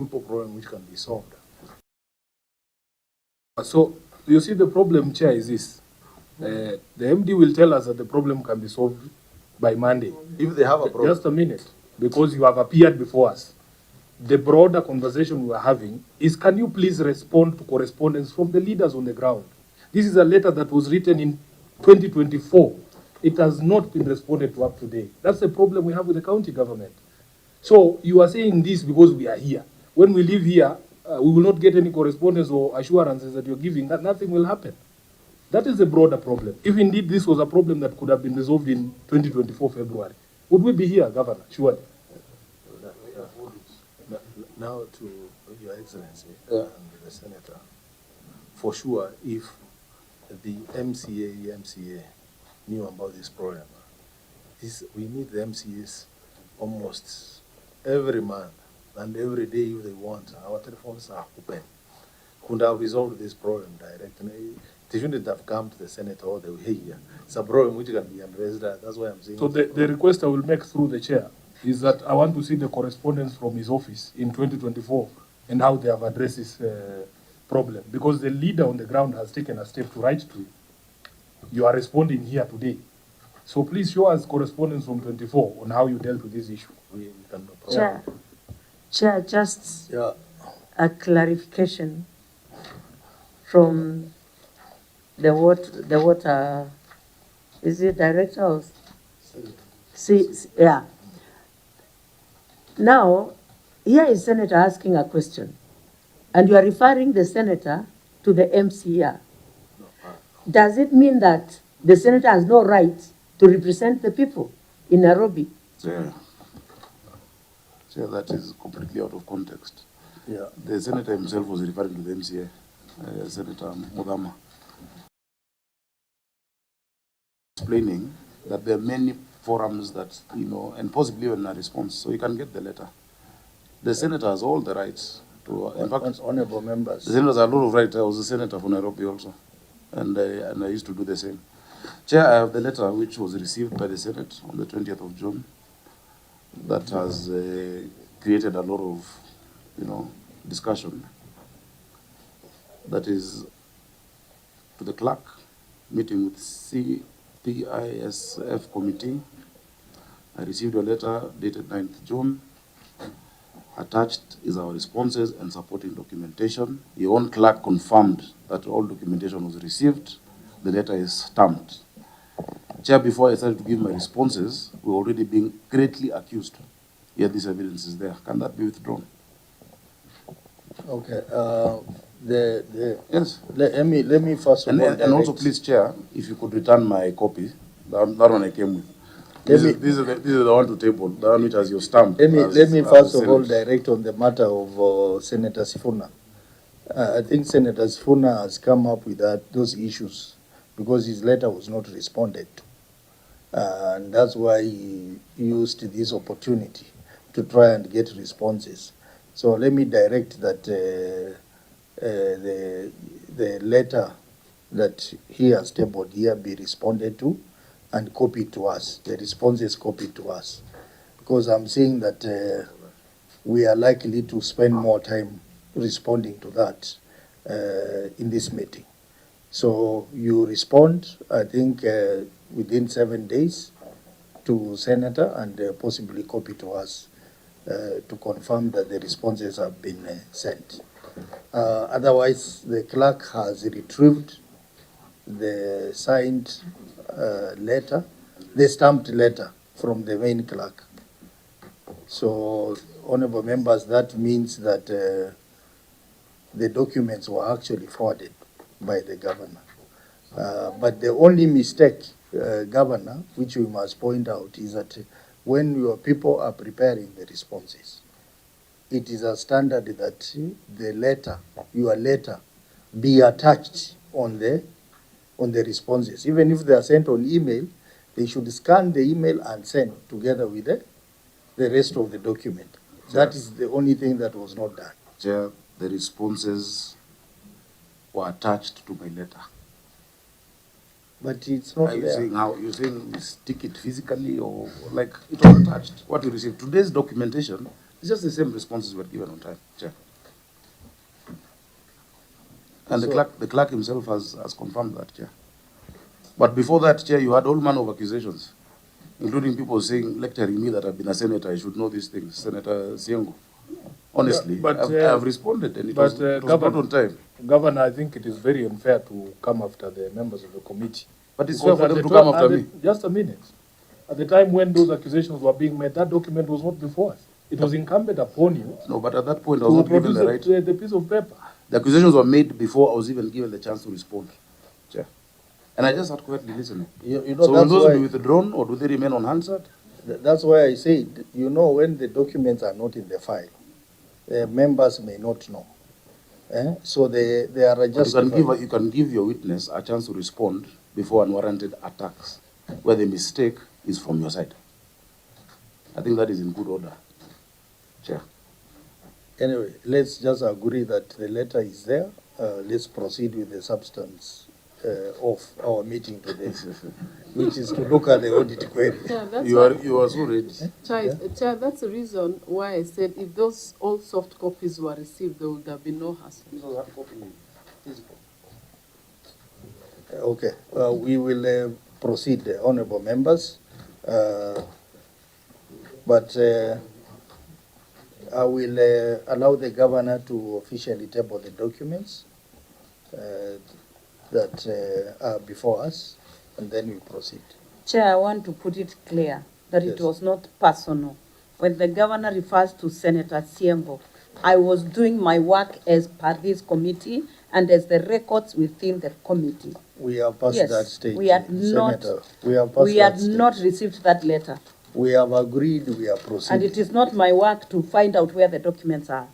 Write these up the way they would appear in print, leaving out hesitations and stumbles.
simple problem which can be solved. So you see, the problem, Chair, is this. The MD will tell us that the problem can be solved by Monday. If they have a problem. Just a minute, because you have appeared before us. The broader conversation we are having is, can you please respond to correspondence from the leaders on the ground? This is a letter that was written in 2024. It has not been responded to up to date. That's the problem we have with the county government. So you are saying this because we are here. When we leave here, we will not get any correspondence or assurances that you're giving, that nothing will happen. That is the broader problem. If indeed this was a problem that could have been resolved in 2024 February, would we be here, Governor? Surely. Now to Your Excellency and the Senator, for sure, if the MCA knew about this problem, we meet the MCAs almost every month and every day if they want. Our telephones are open. Could have resolved this problem directly. They shouldn't have come to the Senate all the way here. It's a problem which can be addressed. That's why I'm saying. So the request I will make through the chair is that I want to see the correspondence from his office in 2024 and how they have addressed this problem. Because the leader on the ground has taken a step to write to you. You are responding here today. So please show us correspondence from 24 on how you dealt with this issue. We can Chair, just a clarification from the water, is it director or? Yeah. Now, here is Senator asking a question, and you are referring the Senator to the MCR. Does it mean that the Senator has no right to represent the people in Nairobi? Yeah. So that is completely out of context. Yeah. The Senator himself was referring to the MCA, Senator Mudama, explaining that there are many forums that, and possibly even a response, so you can get the letter. The Senator has all the rights to, in fact, honorable members. The Senator has a lot of rights. I was a Senator for Nairobi also, and I used to do the same. Chair, I have the letter which was received by the Senate on the 20th of June that has created a lot of, discussion. That is to the clerk, meeting with CPISF committee. I received a letter dated 9th June. Attached is our responses and supporting documentation. Your own clerk confirmed that all documentation was received. The letter is stamped. Chair, before I started to give my responses, we're already being greatly accused. Yet this evidence is there. Can that be withdrawn? Okay. Yes. Let me first of all. And also, please, Chair, if you could return my copy, that one I came with. This is the one to table, the one which has your stamp. Let me first of all direct on the matter of Senator Sifuna. I think Senator Sifuna has come up with those issues because his letter was not responded to. And that's why he used this opportunity to try and get responses. So let me direct that the letter that he has tabled here be responded to and copied to us, the responses copied to us. Because I'm saying that we are likely to spend more time responding to that in this meeting. So you respond, I think, within 7 days to Senator and possibly copy to us to confirm that the responses have been sent. Otherwise, the clerk has retrieved the signed letter, the stamped letter from the main clerk. So, honorable members, that means that the documents were actually forwarded by the governor. But the only mistake, Governor, which we must point out, is that when your people are preparing the responses, it is a standard that the letter, your letter, be attached on the responses. Even if they are sent on email, they should scan the email and send together with the rest of the document. Sure. That is the only thing that was not done. Chair, the responses were attached to my letter. But it's not there. You're saying we stick it physically or like it was attached? What we received, today's documentation It's just the same responses were given on time, Chair. And the clerk himself has confirmed that, Chair. But before that, Chair, you had all manner of accusations, including people saying, lecturing me that I've been a senator, I should know these things, Senator Siengo. Honestly, Yeah, but, I have responded, and it was brought on time. Governor, I think it is very unfair to come after the members of the committee. But it's Because fair for at them the to come time- after at me. the- Just a minute. At the time when those accusations were being made, that document was not before us. It was incumbent upon you No, but at that point, I was to not given produce the right. the piece of paper. The accusations were made before I was even given the chance to respond, Chair. And I just had quietly listening. You know, So will that's those why, be withdrawn, or do they remain unanswered? that's why I said, you know, when the documents are not in the file, members may not know. So they are But just. you can give your witness a chance to respond before unwarranted attacks, where the mistake is from your side. I think that is in good order, Chair. Anyway, let's just agree that the letter is there. Let's proceed with the substance of our meeting today, which is to look at the audit query. Yeah, that's You are so ready. Chair, that's the reason why I said if those all soft copies were received, there would have been no hassle. Okay, we will proceed, honorable members. But I will allow the governor to officially table the documents that are before us, and then we proceed. Chair, I want to put it clear that Yes. it was not personal. When the governor refers to Senator Siembo, I was doing my work as per this committee and as the records within the committee. We have passed Yes, that stage, we had not- Senator. We have passed We that had stage. not received that letter, We have agreed, we are and proceeding. it is not my work to find out where the documents are.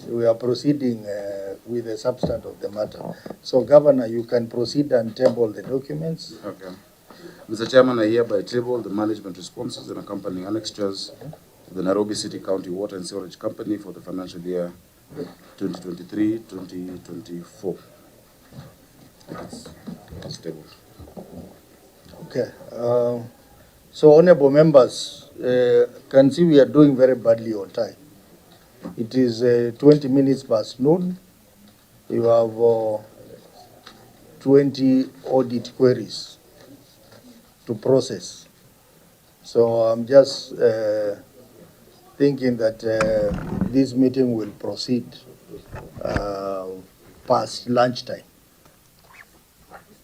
We are proceeding with the substance of the matter. So, Governor, you can proceed and table the documents. Okay. Mr. Chairman, I hereby table the management responses and accompanying annexures to the Nairobi City County Water and Sewerage Company for the financial year 2023-2024. It's tabled. Okay. So, honorable members, can see we are doing very badly on time. It is 20 minutes past noon. You have 20 audit queries to process. So I'm just thinking that this meeting will proceed past lunchtime.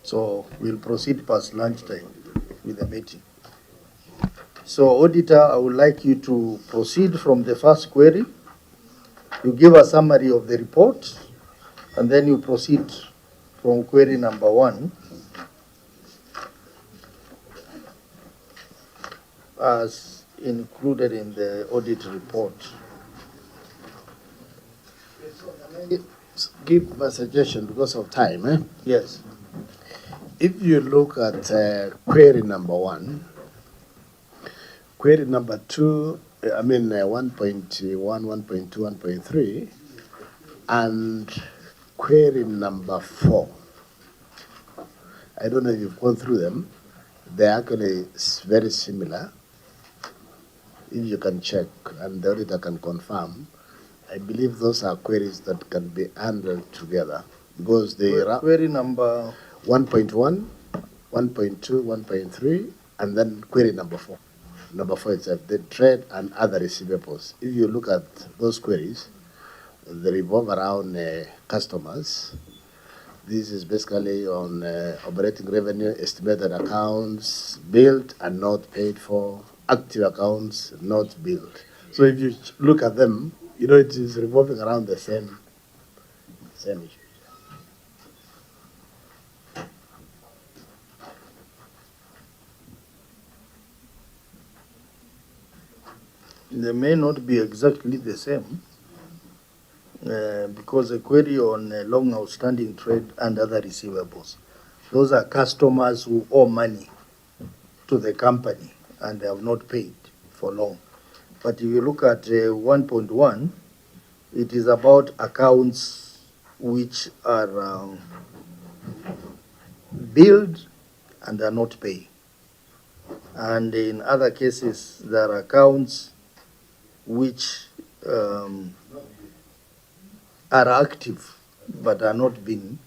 So we'll proceed past lunchtime with the meeting. So, Auditor, I would like you to proceed from the first query. You give a summary of the report, and then you proceed from query number 1 as included in the audit report. Give a suggestion because of time. Yes. If you look at query number 1, query number 2, 1.1, 1.2, 1.3, and query number 4. I don't know if you've gone through them. They're actually very similar. If you can check and the auditor can confirm, I believe those are queries that can be handled together because they are Query number 1.1, 1.2, 1.3, and then query number 4. Number 4 itself, the trade and other receivables. If you look at those queries, they revolve around customers. This is basically on operating revenue, estimated accounts, billed and not paid for, active accounts not billed. So if you look at them, it is revolving around the same issue. they may not be exactly the same because a query on long outstanding trade and other receivables, those are customers who owe money to the company and they have not paid for long. But if you look at 1.1, it is about accounts which are billed and are not paying. And in other cases, there are accounts which are active but are not being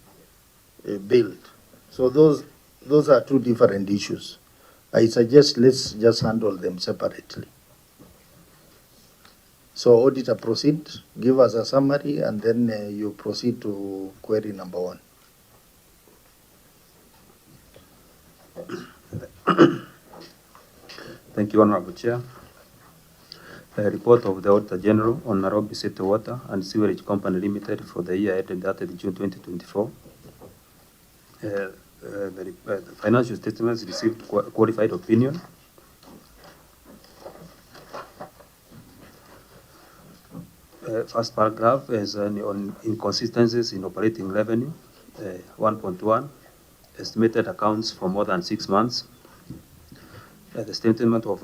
built. So those are two different issues. I suggest let's just handle them separately. So auditor, proceed, give us a summary, and then you proceed to query number 1. Thank you, Honorable Chair. A report of the Auditor General on Nairobi City Water and Sewerage Company Limited for the year ended 30 June 2024. The financial statements received qualified opinion. First paragraph is on inconsistencies in operating revenue. 1.1, estimated accounts for more than 6 months. The statement of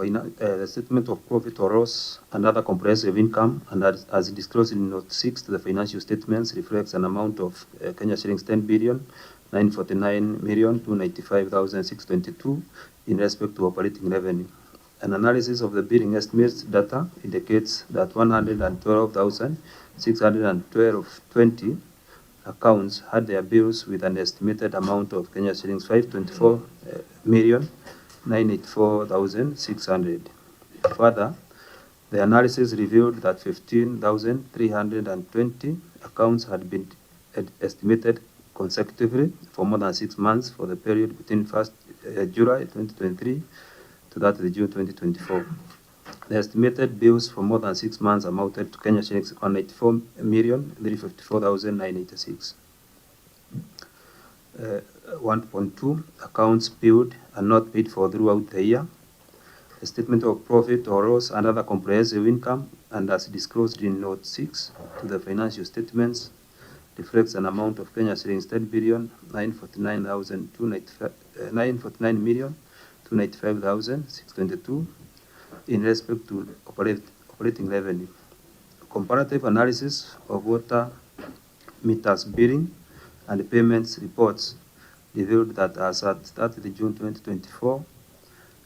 profit or loss and other comprehensive income, and as disclosed in Note 6 to the financial statements, reflects an amount of Kenya shillings 10,949,295,622 in respect to operating revenue. An analysis of the billing estimates data indicates that 112,612.20 accounts had their bills with an estimated amount of Kenya shillings 524,984,600. Further, the analysis revealed that 15,320 accounts had been estimated consecutively for more than 6 months for the period between July 2023 to that of June 2024. The estimated bills for more than 6 months amounted to Kenya shillings 194,354,986. 1.2, accounts billed and not paid for throughout the year. A statement of profit or loss and other comprehensive income, and as disclosed in Note 6 to the financial statements, reflects an amount of Kenya shillings 10,949,295,622 in respect to operating revenue. Comparative analysis of water meters billing and payments reports revealed that as at 30 June 2024,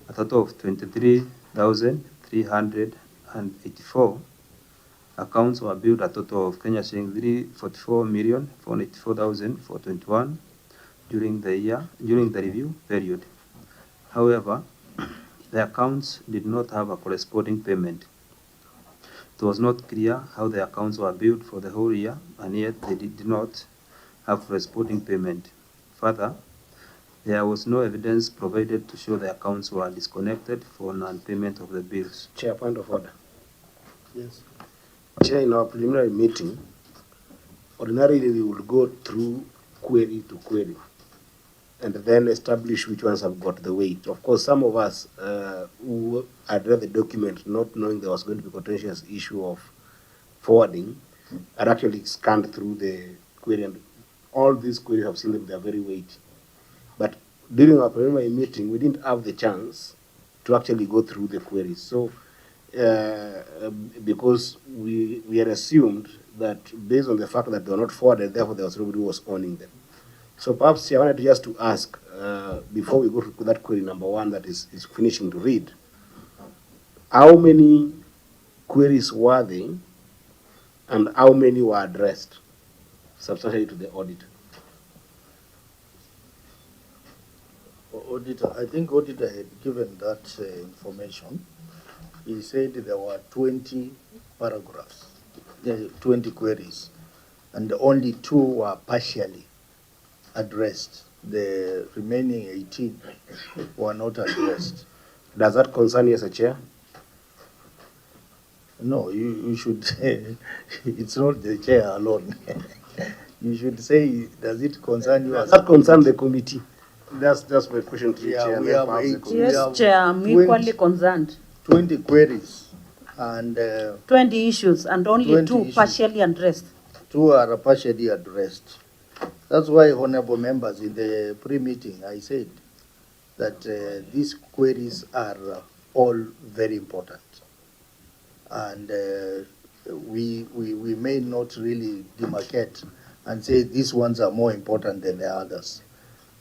a total of 23,384 accounts were billed a total of Kenya shilling 344,484,421 during the review period. However, the accounts did not have a corresponding payment. It was not clear how the accounts were billed for the whole year, and yet they did not have corresponding payment. Further, there was no evidence provided to show the accounts were disconnected for non-payment of the bills. Chair, point of order. Yes. Chair, in our preliminary meeting, ordinarily we will go through query to query and then establish which ones have got the weight. Of course, some of us who had read the document not knowing there was going to be a contentious issue of forwarding had actually scanned through the query, and all these queries have seen them, they are very weighty. But during our preliminary meeting, we didn't have the chance to actually go through the queries. So, because we had assumed that based on the fact that they were not forwarded, therefore there was nobody who was owning them. So perhaps I wanted just to ask, before we go to that query number 1 that is finishing to read, how many queries were they and how many were addressed substantially to the auditor? Auditor, I think auditor had given that information. He said there were 20 paragraphs, 20 queries, and only 2 were partially addressed. The remaining 18 were not addressed. Does that concern you as a chair? No, you should say, it's not the chair alone. You should say, does it concern you? Does that concern the committee? That's just my question to the chair. We have 8. Yes, Chair, I'm equally concerned. 20 queries and 20 issues and only 2 issues. partially addressed. 2 are partially addressed. That's why, honorable members, in the pre-meeting, I said that these queries are all very important. And we may not really demarcate and say these ones are more important than the others.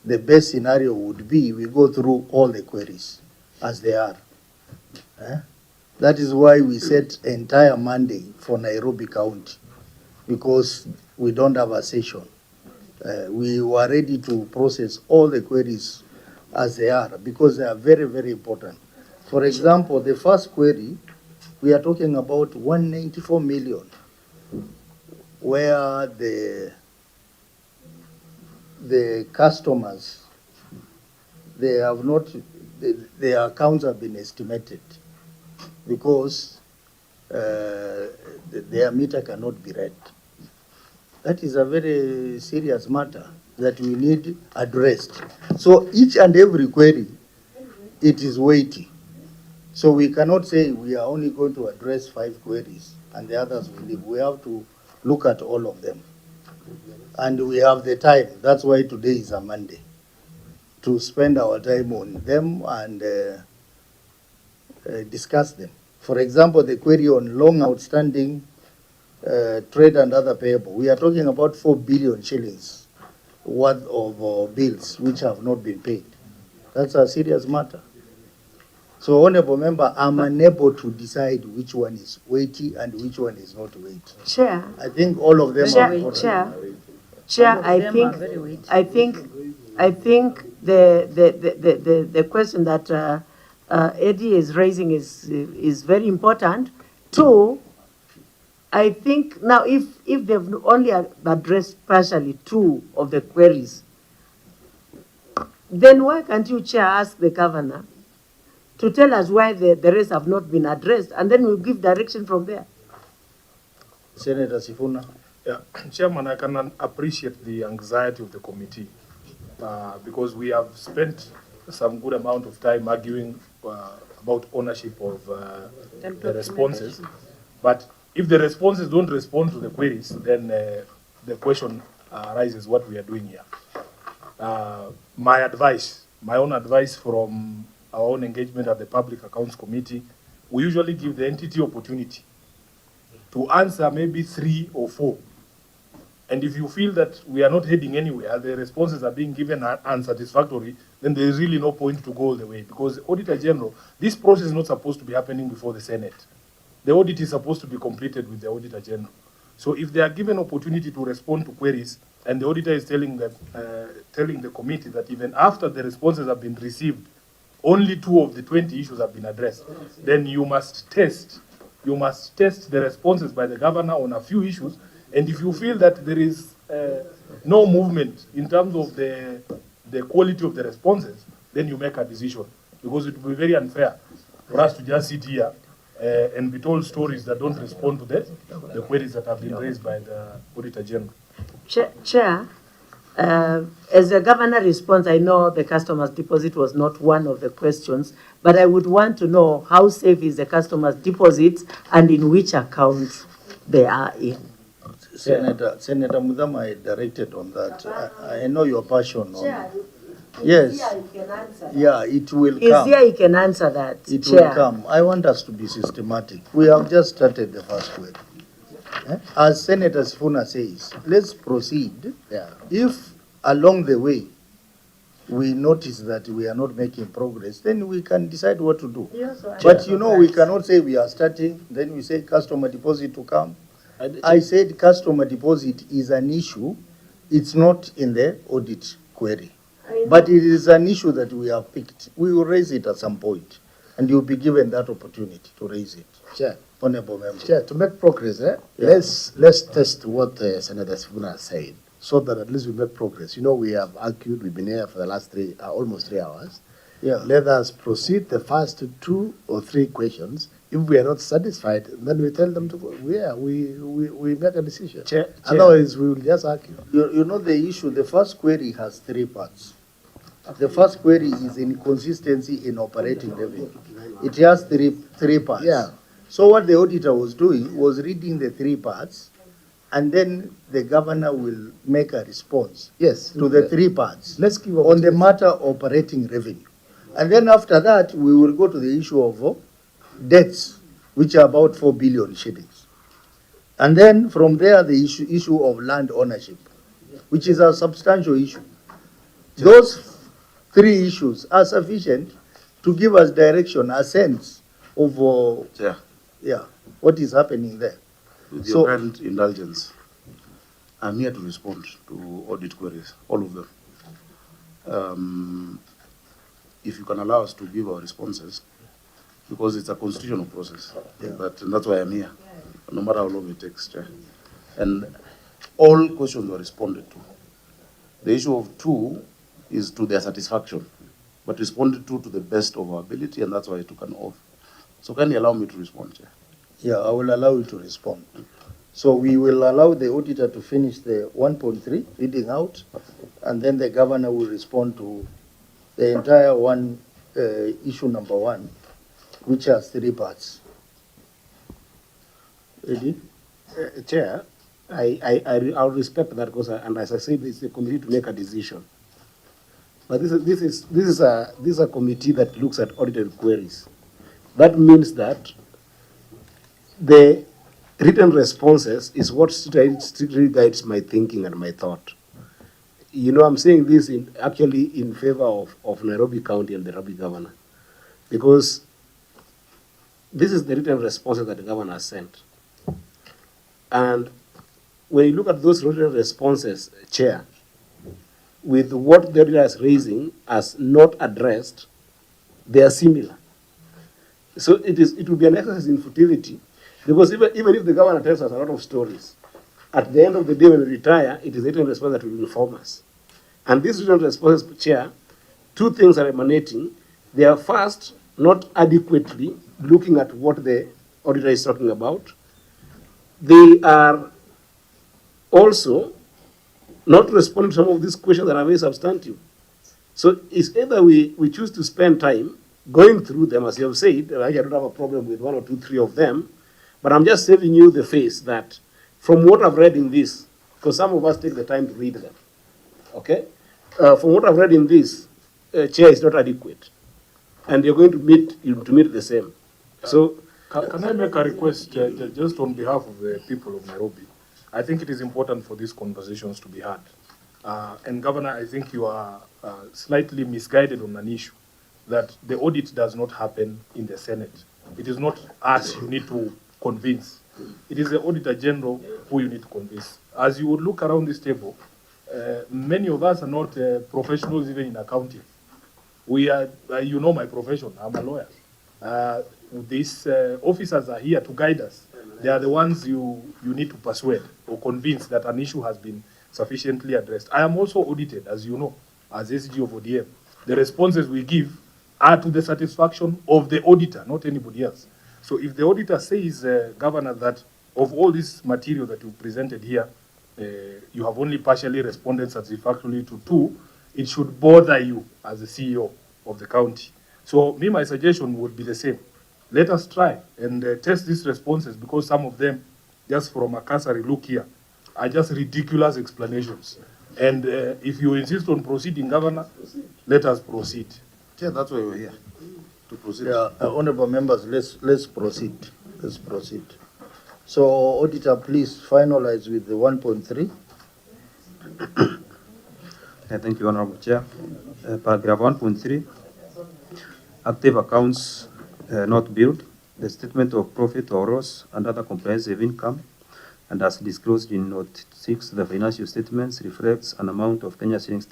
The best scenario would be we go through all the queries as they are. That is why we set entire Monday for Nairobi County, because we don't have a session. We were ready to process all the queries as they are, because they are very, very important. For example, the first query, we are talking about 194 million, where the customers, they have not, their accounts have been estimated because their meter cannot be read. That is a very serious matter that we need addressed. So each and every query, it is weighty. So we cannot say we are only going to address 5 queries and the others will leave. We have to look at all of them. And we have the time. That's why today is a Monday, to spend our time on them and discuss them. For example, the query on long outstanding trade and other payable. We are talking about 4 billion shillings worth of bills which have not been paid. That's a serious matter. So, Honorable Member, I'm unable to decide which one is weighty and which one is not weighty. Chair. I think all of them are important. Chair, I think the question that Eddie is raising is very important. Two, I think now if they've only addressed partially 2 of the queries, then why can't you, Chair, ask the governor to tell us why the rest have not been addressed, and then we'll give direction from there. Senator Sifuna. Yeah, Chairman, I can appreciate the anxiety of the committee because we have spent some good amount of time arguing about ownership of the responses. But if the responses don't respond to the queries, then the question arises what we are doing here. My own advice from our own engagement at the Public Accounts Committee, we usually give the entity opportunity to answer maybe 3 or 4. And if you feel that we are not heading anywhere, the responses are being given unsatisfactory, then there is really no point to go all the way. Because the Auditor General, this process is not supposed to be happening before the Senate. The audit is supposed to be completed with the Auditor General. So if they are given opportunity to respond to queries, and the auditor is telling the committee that even after the responses have been received, only 2 of the 20 issues have been addressed, then you must test the responses by the governor on a few issues. And if you feel that there is no movement in terms of the quality of the responses, then you make a decision. Because it will be very unfair for us to just sit here and be told stories that don't respond to the queries that have been raised by the Auditor General. Chair, as the governor responds, I know the customer's deposit was not one of the questions, but I would want to know how safe is the customer's deposits and in which accounts they are in. Senator Mudama, I directed on that. I know your passion on. Yes. Yeah, it will come. Is here he can answer that. It Chair. will come. I want us to be systematic. We have just started the first query. As Senator Sifuna says, let's proceed. Yeah. If along the way we notice that we are not making progress, then we can decide what to do. But you know, we cannot say we are starting, then we say customer deposit to come. I said customer deposit is an issue. It's not in the audit query. But it is an issue that we have picked. We will raise it at some point, and you'll be given that opportunity to raise it. Chair. Honorable Member. Chair, to make progress, let's test what Senator Sifuna said, so that at least we make progress. You know, we have argued, we've been here for the last almost 3 hours. Yeah. Let us proceed the first 2 or 3 questions. If we are not satisfied, then we tell them to go. We make a decision. Chair. Otherwise, we will just argue. You know the issue, the first query has 3 parts. The first query is inconsistency in operating revenue. It has three parts. Yeah. So what the auditor was doing was reading the 3 parts, and then the governor will make a response. Yes. To the 3 parts. Let's give on the matter of operating revenue. And then after that, we will go to the issue of debts, which are about 4 billion shillings. And then from there, the issue of land ownership, which is a substantial issue. Those 3 issues are sufficient to give us direction, a sense of, Chair, yeah, what is happening there? with So- your kind indulgence, I'm here to respond to audit queries, all of them. If you can allow us to give our responses, because it's a constitutional process, and that's why I'm here, no matter how long it takes, Chair. And all questions were responded to. The issue of two is to their satisfaction, but responded to the best of our ability, and that's why I took an oath. So can you allow me to respond, Chair? Yeah, I will allow you to respond. So we will allow the auditor to finish the 1.3 reading out, and then the governor will respond to the entire issue number 1, which has 3 parts. Ready? Chair, I'll respect that because, and as I said, it's the committee to make a decision. But this is a committee that looks at audited queries. That means that the written responses is what strictly guides my thinking and my thought. You know, I'm saying this actually in favor of Nairobi County and the Nairobi governor, because this is the written responses that the governor has sent. And when you look at those written responses, Chair, with what the auditor is raising as not addressed, they are similar. So it will be an exercise in futility, because even if the governor tells us a lot of stories, at the end of the day when we retire, it is written response that will inform us. And these written responses, Chair, 2 things are emanating. They are first, not adequately looking at what the auditor is talking about. They are also not responding to some of these questions that are very substantive. So it's either we choose to spend time going through them, as you have said. I don't have a problem with 1 or 2, 3 of them, but I'm just saving you the face that from what I've read in this, because some of us take the time to read them, okay? From what I've read in this, Chair, is not adequate, and you're going to meet the same. So, Can I make a request, just on behalf of the people of Nairobi? I think it is important for these conversations to be had. And Governor, I think you are slightly misguided on an issue, that the audit does not happen in the Senate. It is not us you need to convince. It is the Auditor General who you need to convince. As you would look around this table, many of us are not professionals even in accounting. We are, you know my profession, I'm a lawyer. These officers are here to guide us. They are the ones you need to persuade or convince that an issue has been sufficiently addressed. I am also audited, as you know, as SG of ODM. The responses we give are to the satisfaction of the auditor, not anybody else. So if the auditor says, Governor, that of all this material that you presented here, you have only partially responded satisfactorily to 2, it should bother you as the CEO of the county. So my suggestion would be the same. Let us try and test these responses, because some of them, just from a cursory look here, are just ridiculous explanations. And if you insist on proceeding, Governor, let us proceed. Chair, that's why we're here, to proceed. Yeah, honorable members, let's proceed. Let's proceed. So, auditor, please finalize with the 1.3. Thank you, Honorable Chair. Paragraph 1.3, active accounts not billed. The statement of profit or loss and other comprehensive income, and as disclosed in Note 6, the financial statements reflects an amount of Kenya shillings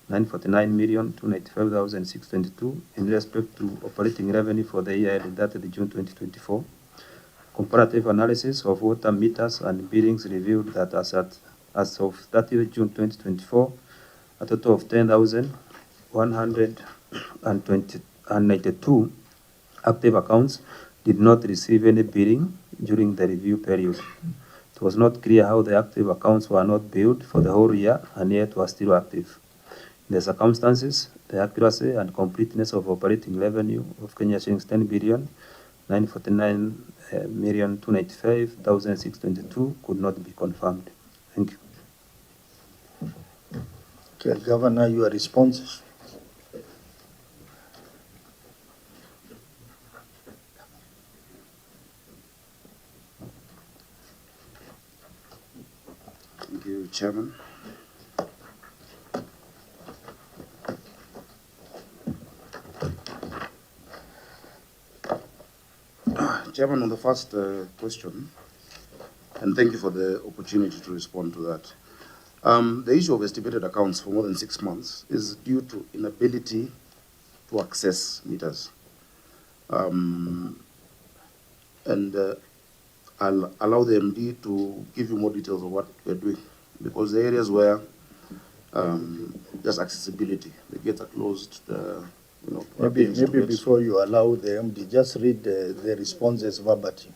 10,949,295,622 in respect to operating revenue for the year ended 30 June 2024. Comparative analysis of water meters and billings revealed that as of 30 June 2024, a total of 10,192 active accounts did not receive any billing during the review period. It was not clear how the active accounts were not billed for the whole year and yet were still active. In the circumstances, the accuracy and completeness of operating revenue of Kenya shillings 10,949,295,622 could not be confirmed. Thank you. Okay, Governor, your responses. Thank you, Chairman. Chairman, on the first question, and thank you for the opportunity to respond to that. The issue of estimated accounts for more than 6 months is due to inability to access meters. I'll allow the MD to give you more details of what we're doing, because the areas where just accessibility, the gates are closed, Maybe before you allow the MD, just read the responses verbatim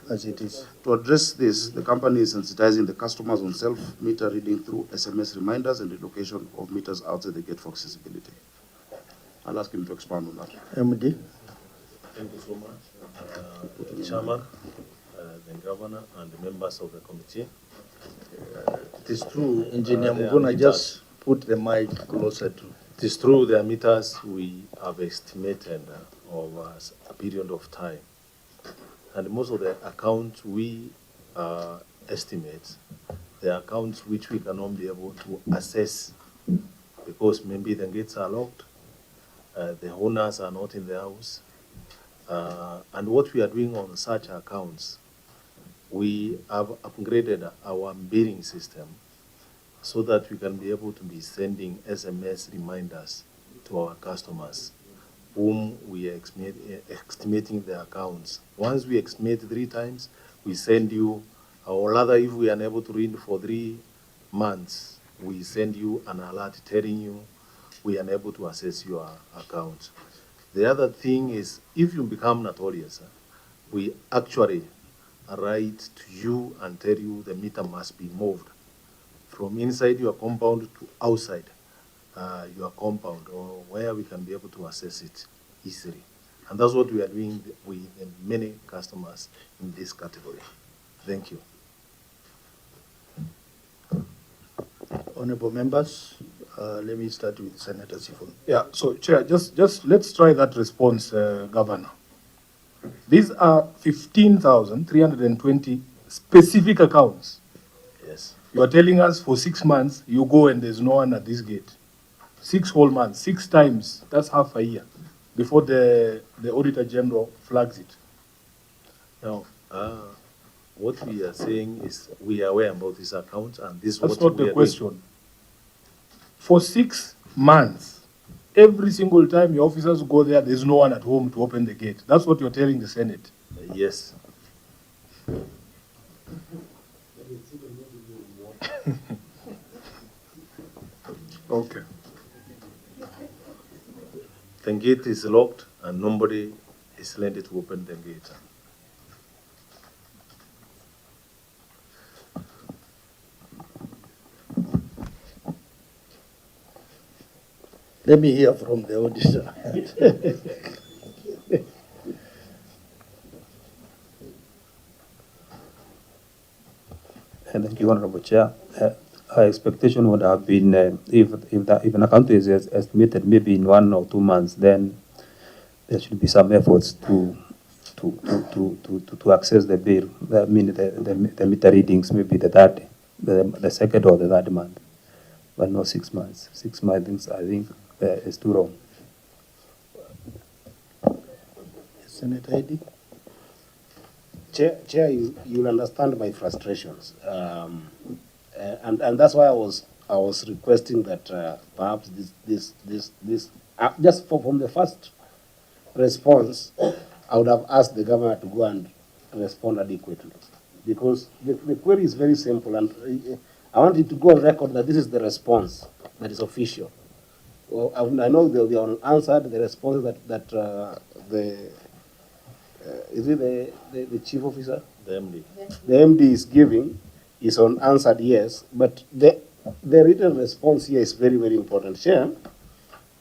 as it is. To address this, the company is sensitizing the customers on self-meter reading through SMS reminders and the location of meters outside the gate for accessibility. I'll ask him to expand on that. MD? Thank you so much, Chairman, the Governor, and the members of the committee. It is true. Engineer there are Muguna, meters. just put the mic closer to. It is true there are meters we have estimated over a period of time. And most of the accounts we estimate, the accounts which we cannot be able to assess because maybe the gates are locked, the owners are not in the house. And what we are doing on such accounts, we have upgraded our billing system so that we can be able to be sending SMS reminders to our customers whom we are estimating their accounts. Once we estimate 3 times, we send you, or rather if we are unable to read for 3 months, we send you an alert telling you we are unable to access your account. The other thing is, if you become notorious, we actually write to you and tell you the meter must be moved from inside your compound to outside your compound, or where we can be able to access it easily. And that's what we are doing with many customers in this category. Thank you. Honorable members, let me start with Senator Sifun. Yeah, so Chair, just let's try that response, Governor. These are 15,320 specific accounts. Yes. You are telling us for 6 months, you go and there's no one at this gate. 6 whole months, 6 times, that's half a year before the Auditor General flags it. Now, what we are saying is we are aware about this account, and this is That's what not we the are question. doing. For 6 months, every single time your officers go there, there's no one at home to open the gate. That's what you're telling the Senate. Yes. Okay. The gate is locked and nobody is landed to open the gate. Let me hear from the auditor. Thank you, Honorable Chair. Our expectation would have been if an account is estimated maybe in 1 or 2 months, then there should be some efforts to access the bill. I mean the meter readings, maybe the second or the third month, but not 6 months. 6 months, I think, is too long. Senator Eddy? Chair, you'll understand my frustrations, and that's why I was requesting that perhaps this just from the first response, I would have asked the governor to go and respond adequately, because the query is very simple, and I want it to go on record that this is the response that is official. Well, I know they are unanswered. The response that is it the chief officer? The MD. The MD is giving is unanswered, yes, but the written response here is very, very important. Chair,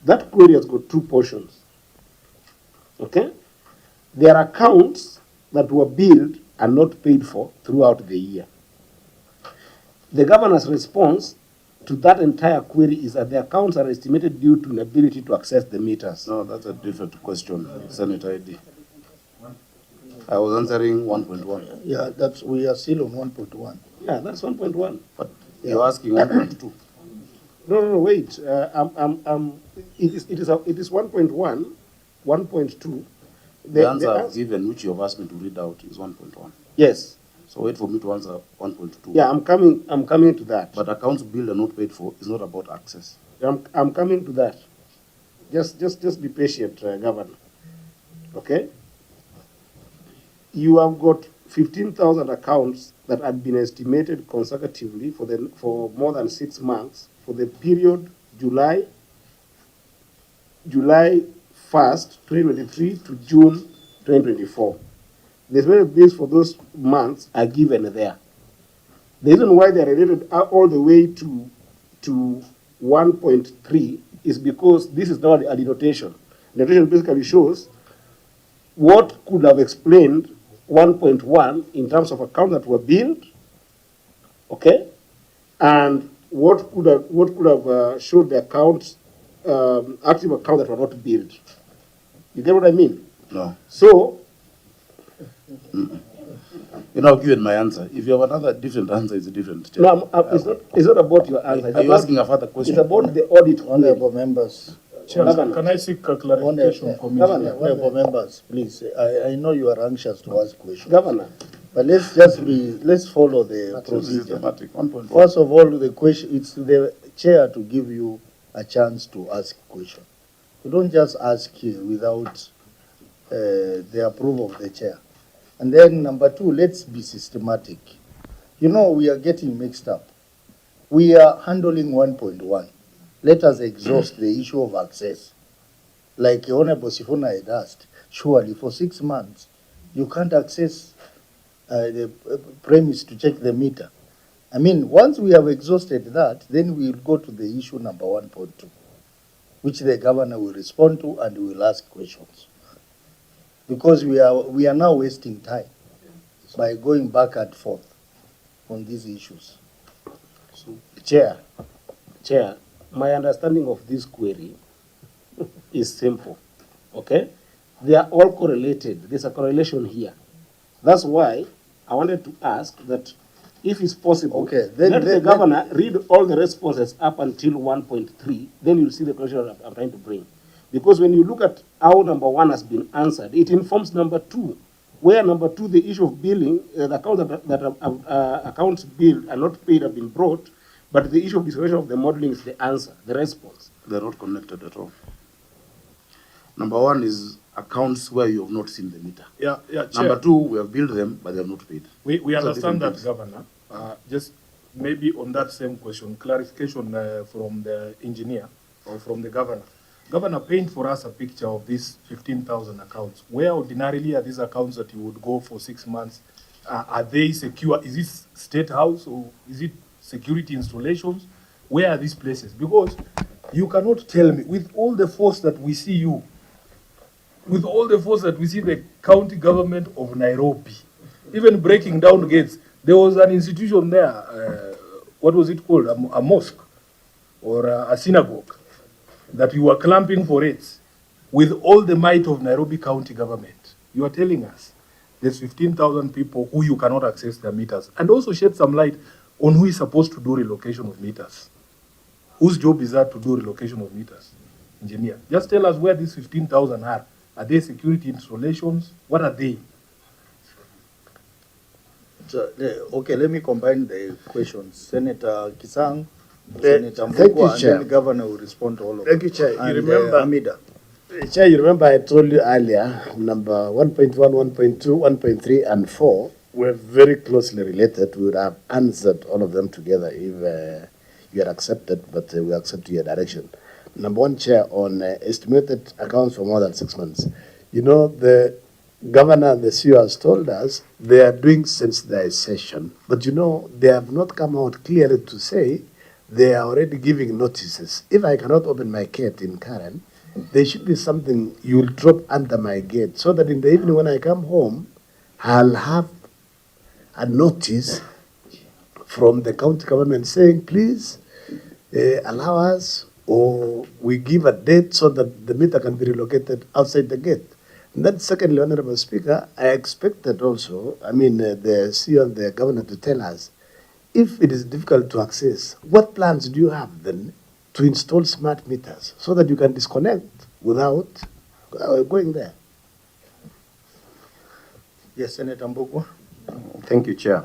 that query has got 2 portions. Okay? There are accounts that were billed and not paid for throughout the year. The governor's response to that entire query is that the accounts are estimated due to inability to access the meters. No, that's a different question, Senator Eddy. I was answering 1.1. Yeah, we are still on 1.1. Yeah, that's 1.1. But you're asking 1.2. No, wait. It is 1.1, 1.2. The answer I've given, which you have asked me to read out, is 1.1. Yes. So wait for me to answer 1.2. Yeah, I'm coming to that. But accounts billed and not paid for is not about access. I'm coming to that. Just be patient, Governor. Okay? You have got 15,000 accounts that had been estimated consecutively for more than 6 months for the period July 1st, 2023 to June 2024. The estimated bills for those months are given there. The reason why they are related all the way to 1.3 is because this is not a denotation. Denotation basically shows what could have explained 1.1 in terms of accounts that were billed, okay, and what could have showed the accounts, active accounts that were not billed. You get what I mean? No. So, you know, I've given my answer. If you have another different answer, it's a different. no, it's not about your answer. Are you asking a further question? It's about the audit. Honorable members. Chair, Governor. can I seek a clarification from Governor. you? Honorable members, please, I know you are anxious to ask questions. Governor. But let's follow the procedure. Systematic. 1.1. First of all, the question, it's the chair to give you a chance to ask question. You don't just ask without the approval of the chair. And then number two, let's be systematic. You know, we are getting mixed up. We are handling 1.1. Let us exhaust the issue of access. Like Honorable Sifuna had asked, surely for 6 months, you can't access the premise to check the meter. I mean, once we have exhausted that, then we'll go to the issue number 1.2, which the governor will respond to and will ask questions. Because we are now wasting time by going back and forth on these issues. So, Chair, my understanding of this query is simple, okay? They are all correlated. There's a correlation here. That's why I wanted to ask that if it's possible, okay, let the governor read all the responses up until 1.3, then you'll see the correlation I'm trying to bring. Because when you look at how number 1 has been answered, it informs number 2, where number 2, the issue of billing, the accounts that accounts billed and not paid have been brought, but the issue of discussion of the modeling is the answer, the response. They're not connected at all. Number 1 is accounts where you have not seen the meter. Yeah, Chair. Number 2, we have billed them, but they have not paid. We understand that, things. Governor. Just maybe on that same question, clarification from the engineer or from the governor. Governor, paint for us a picture of these 15,000 accounts. Where ordinarily are these accounts that you would go for 6 months? Are they secure? Is this State House or is it security installations? Where are these places? Because you cannot tell me, with all the force that we see you, with all the force that we see the county government of Nairobi, even breaking down gates, there was an institution there, what was it called, a mosque or a synagogue, that you were clamping for it with all the might of Nairobi County government. You are telling us there's 15,000 people who you cannot access their meters, and also shed some light on who is supposed to do relocation of meters. Whose job is that to do relocation of meters? Engineer, just tell us where these 15,000 are. Are they security installations? What are they? So, okay, let me combine the questions. Senator Kisang, Senator Thank you, Mbukwa, and Chair. then the governor will respond to all of them. Thank you, Chair. And, You remember, Amida. Chair, you remember I told you earlier, number 1.1, 1.2, 1.3, and 4 were very closely related. We would have answered all of them together if you had accepted, but we accept your direction. Number 1, Chair, on estimated accounts for more than 6 months. You know, the governor and the CEO has told us they are doing sensitization, but you know, they have not come out clearly to say they are already giving notices. If I cannot open my gate in Karen, there should be something you will drop under my gate so that in the evening when I come home, I'll have a notice from the county government saying, please allow us, or we give a date so that the meter can be relocated outside the gate. And then secondly, Honorable Speaker, I expected also, the CEO and the governor to tell us, if it is difficult to access, what plans do you have then to install smart meters so that you can disconnect without going there? Yes, Senator Mbugua. Thank you, Chair.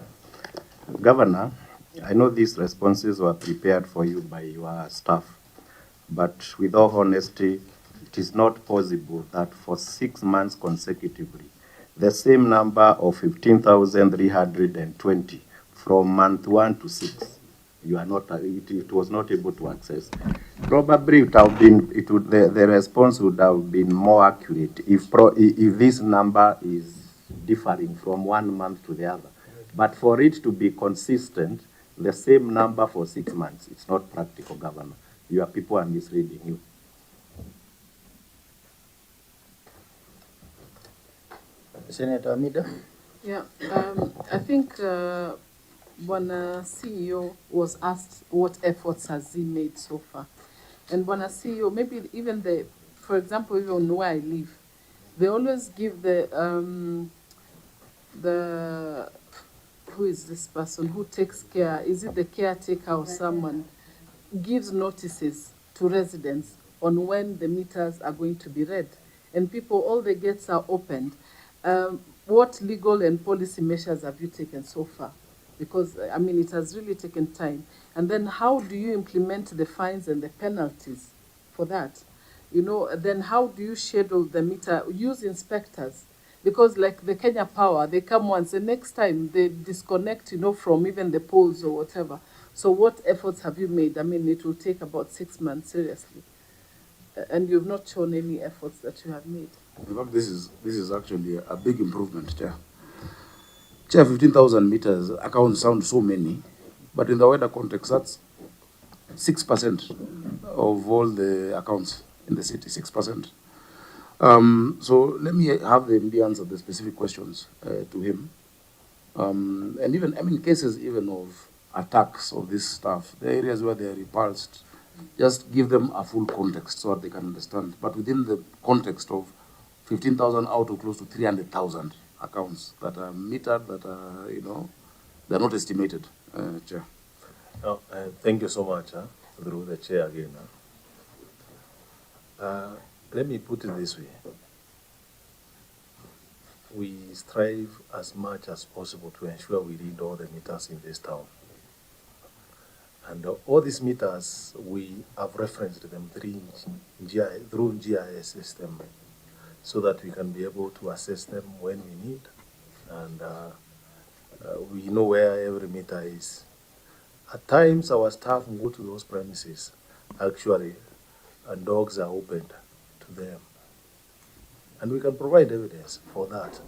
Governor, I know these responses were prepared for you by your staff, but with all honesty, it is not possible that for 6 months consecutively, the same number of 15,320 from month 1 to 6, you are not, it was not able to access. Probably it would have been, the response would have been more accurate if this number is differing from 1 month to the other. But for it to be consistent, the same number for 6 months, it's not practical, Governor. Your people are misleading you. Senator Amida. Yeah, I think Bwana CEO was asked what efforts has he made so far. And Bwana CEO, maybe even for example, even where I live, they always give who is this person who takes care, is it the caretaker or someone, gives notices to residents on when the meters are going to be read. And people, all the gates are opened. What legal and policy measures have you taken so far? Because, I mean, it has really taken time. And then how do you implement the fines and the penalties for that? You know, then how do you schedule the meter? Use inspectors. Because like the Kenya Power, they come once, the next time they disconnect, you know, from even the poles or whatever. So what efforts have you made? I mean, it will take about 6 months, seriously. And you've not shown any efforts that you have made. In fact, this is actually a big improvement, Chair. Chair, 15,000 meters accounts sound so many, but in the wider context, that's 6% of all the accounts in the city, 6%. So let me have the MD answer the specific questions to him. And even, I mean, cases even of attacks of this stuff, the areas where they are repulsed, just give them a full context so that they can understand. But within the context of 15,000 out of close to 300,000 accounts that are metered, that are, you know, they're not estimated, Chair. Oh, thank you so much, through the chair again. Let me put it this way. We strive as much as possible to ensure we read all the meters in this town. And all these meters, we have referenced them through GIS system so that we can be able to assess them when we need. And we know where every meter is. At times, our staff go to those premises, actually, and dogs are opened to them. And we can provide evidence for that.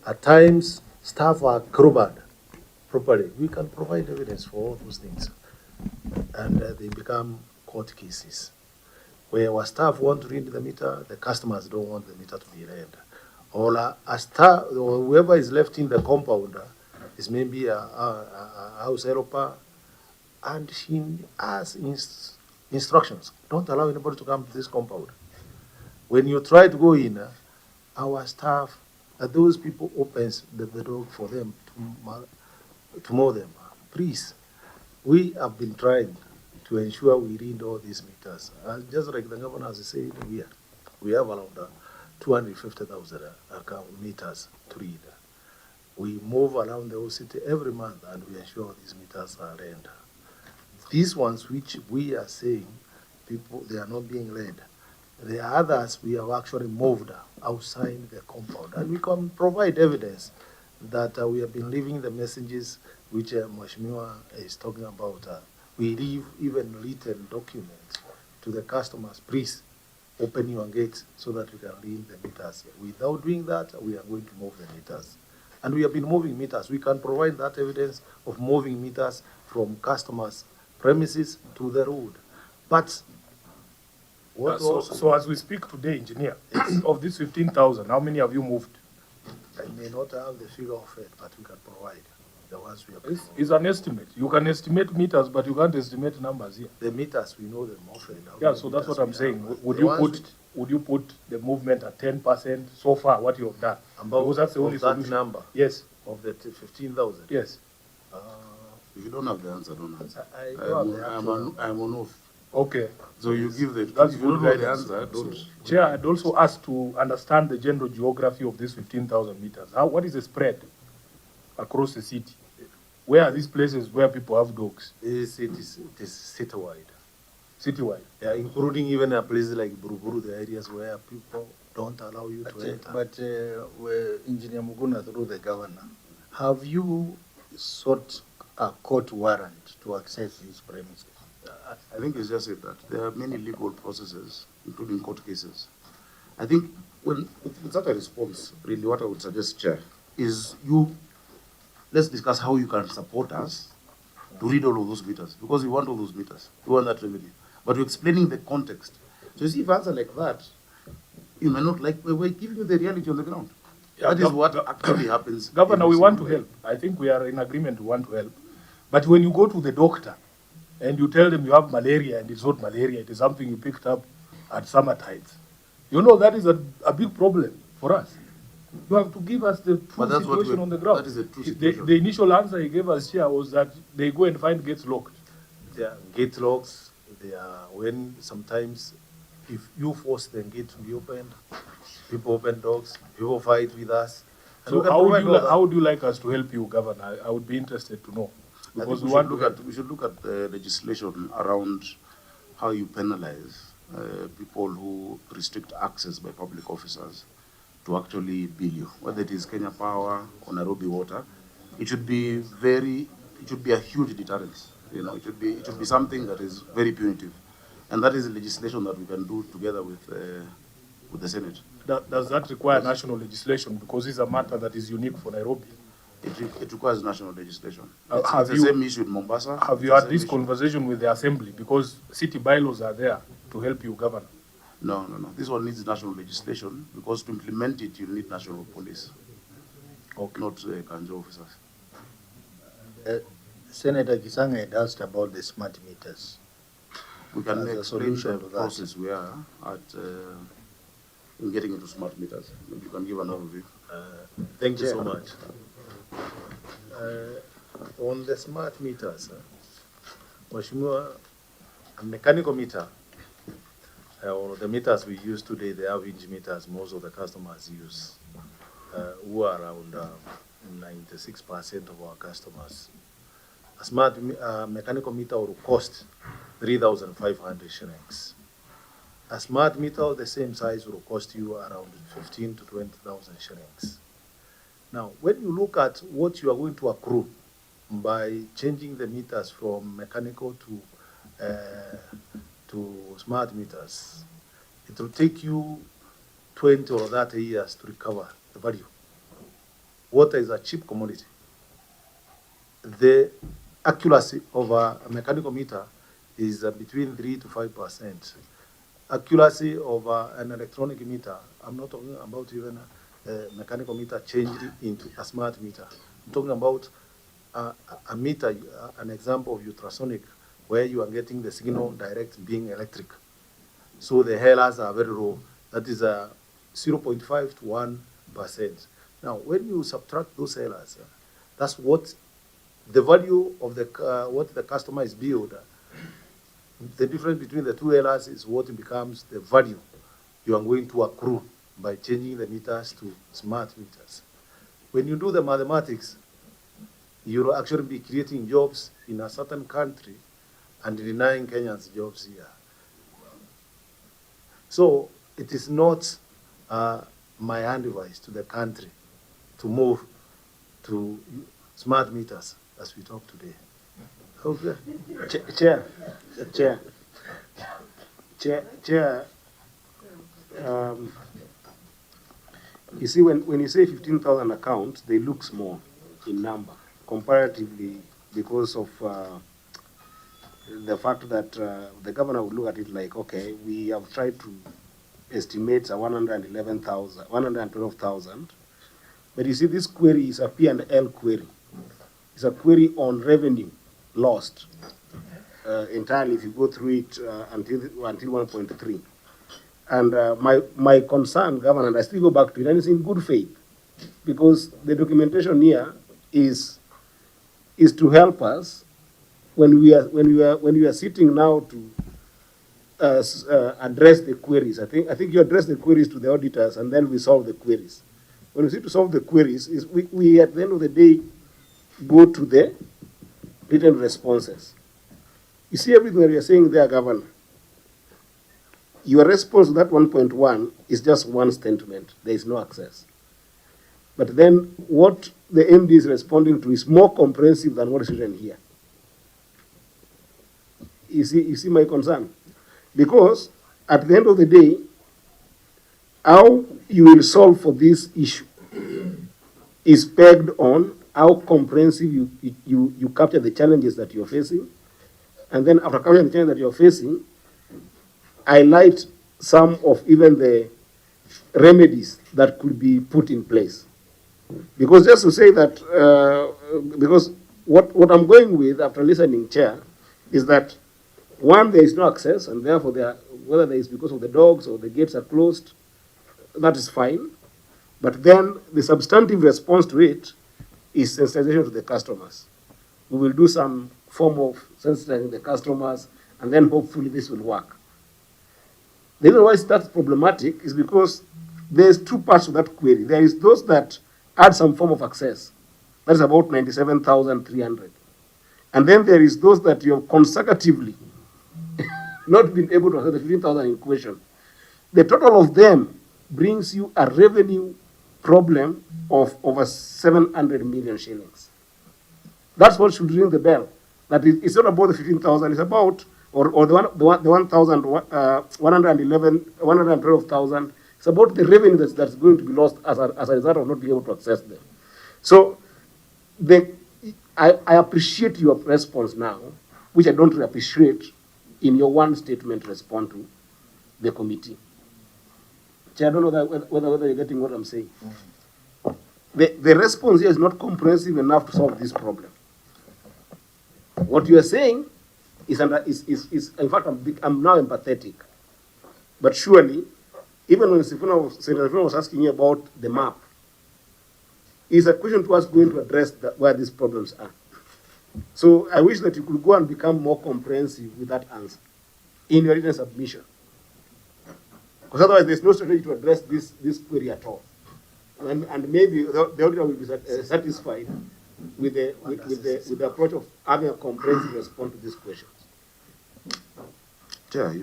At times, staff are crowbarred properly. We can provide evidence for all those things. And they become court cases, where our staff want to read the meter, the customers don't want the meter to be read. Or a staff, or whoever is left in the compound is maybe a house helper, and she has instructions. Don't allow anybody to come to this compound. When you try to go in, our staff, those people opens the door for them to mow them. Please, we have been trying to ensure we read all these meters. Just like the governor has said, we have around 250,000 meters to read. We move around the whole city every month and we ensure these meters are read. These ones which we are saying, people, they are not being read. The others we have actually moved outside the compound. And we can provide evidence that we have been leaving the messages which Mheshimiwa is talking about. We leave even written documents to the customers. Please open your gates so that we can read the meters. Without doing that, we are going to move the meters. And we have been moving meters. We can provide that evidence of moving meters from customers' premises to the road. But so as we speak today, engineer, of these 15,000, how many have you moved? I may not have the figure of it, but we can provide the ones we have. It's an estimate. You can estimate meters, but you can't estimate numbers here. The meters, we know them often. Yeah, so that's what I'm saying. Would you put the movement at 10% so far, what you have done? Because that's the only solution. Number? Yes. Of the 15,000? Yes. If you don't have the answer, don't answer. I am on oath. Okay. So you give the, That's if you don't good know the guidance. answer, don't. Chair, I'd also ask to understand the general geography of this 15,000 meters. What is the spread across the city? Where are these places where people have dogs? It is citywide. Citywide. Yeah, including even a place like Buruburu, the areas where people don't allow you to enter. But Engineer Muguna, through the governor, have you sought a court warrant to access these premises? I think it's just it that there are many legal processes, including court cases. I think when with such a response, really what I would suggest, Chair, is let's discuss how you can support us to read all of those meters, because we want all those meters, we want that revenue. But we're explaining the context. So you see, if you answer like that, you may not like, we're giving you the reality on the ground. Yeah, that is what actually happens. Governor, we want to help. I think we are in agreement, we want to help. But when you go to the doctor and you tell them you have malaria and it's not malaria, it is something you picked up at summer tides, you know that is a big problem for us. You have to give us the true situation on the ground. That is the true situation. The initial answer he gave us here was that they go and find gates locked. There are gate locks. They are when sometimes if you force the gate to be opened, people open doors, people fight with us. So how would you like us to help you, Governor? I would be interested to know. Because we should look at the legislation around how you penalize people who restrict access by public officers to actually bill you, whether it is Kenya Power or Nairobi Water. It should be a huge deterrence. You know, it should be something that is very punitive, and that is the legislation that we can do together with the Senate. Does that require national legislation? Because it's a matter that is unique for Nairobi. It requires national legislation. It's the same issue in Mombasa. Have you had this conversation with the Assembly? Because city bylaws are there to help you govern. No. This one needs national legislation, because to implement it, you need national police, not Kanjo officers. Senator Kisanga had asked about the smart meters. We can explain the process we are at in getting into smart meters. Maybe you can give an overview. Thank you so much. On the smart meters, Mheshimiwa, a mechanical meter, or the meters we use today, the average meters most of the customers use, who are around 96% of our customers. A smart mechanical meter will cost 3,500 shillings. A smart meter of the same size will cost you around 15 to 20,000 shillings. Now, when you look at what you are going to accrue by changing the meters from mechanical to smart meters, it will take you 20 or 30 years to recover the value. Water is a cheap commodity. The accuracy of a mechanical meter is between 3 to 5%. Accuracy of an electronic meter, I'm not talking about even a mechanical meter changed into a smart meter. I'm talking about a meter, an example of ultrasonic, where you are getting the signal direct being electric. So the errors are very low. That is 0.5 to 1%. Now, when you subtract those errors, that's what the value of what the customer is billed. The difference between the two errors is what becomes the value you are going to accrue by changing the meters to smart meters. When you do the mathematics, you'll actually be creating jobs in a certain country and denying Kenyans jobs here. So it is not my advice to the country to move to smart meters as we talk today. Okay. Chair, you see, when you say 15,000 accounts, they look small in number comparatively, because of the fact that the governor would look at it like, okay, we have tried to estimate 112,000, but you see, this query is a P&L query. It's a query on revenue lost entirely if you go through it until 1.3. And my concern, Governor, and I still go back to it, and it's in good faith, because the documentation here is to help us when we are sitting now address the queries. I think you address the queries to the auditors, and then we solve the queries. When we see to solve the queries, is we at the end of the day go to the written responses. You see everything that you're saying there, Governor. Your response to that 1.1 is just one statement. There is no access. But then what the MD is responding to is more comprehensive than what is written here. You see my concern? Because at the end of the day, how you will solve for this issue is pegged on how comprehensive you capture the challenges that you're facing. And then after capturing the challenges that you're facing, highlight some of even the remedies that could be put in place. Because just to say that, because what I'm going with after listening, Chair, is that one, there is no access, and therefore whether there is because of the dogs or the gates are closed, that is fine. But then the substantive response to it is sensitization to the customers. We will do some form of sensitizing the customers, and then hopefully this will work. The reason why that's problematic is because there's two parts to that query. There is those that add some form of access. That is about 97,300. And then there is those that you have consecutively not been able to access the 15,000 in question. The total of them brings you a revenue problem of over 700 million shillings. That's what should ring the bell. That it's not about the 15,000, it's about, or the 112,000, it's about the revenue that's going to be lost as a result of not being able to access them. So I appreciate your response now, which I don't really appreciate in your one statement response to the committee. Chair, I don't know whether you're getting what I'm saying. The response here is not comprehensive enough to solve this problem. What you are saying is in fact, I'm now empathetic. But surely, even when Senator was asking you about the map, is a question to us going to address where these problems are. So I wish that you could go and become more comprehensive with that answer in your written submission. Because otherwise there's no strategy to address this query at all. And maybe the auditor will be satisfied with the approach of having a comprehensive response to these questions. Chair,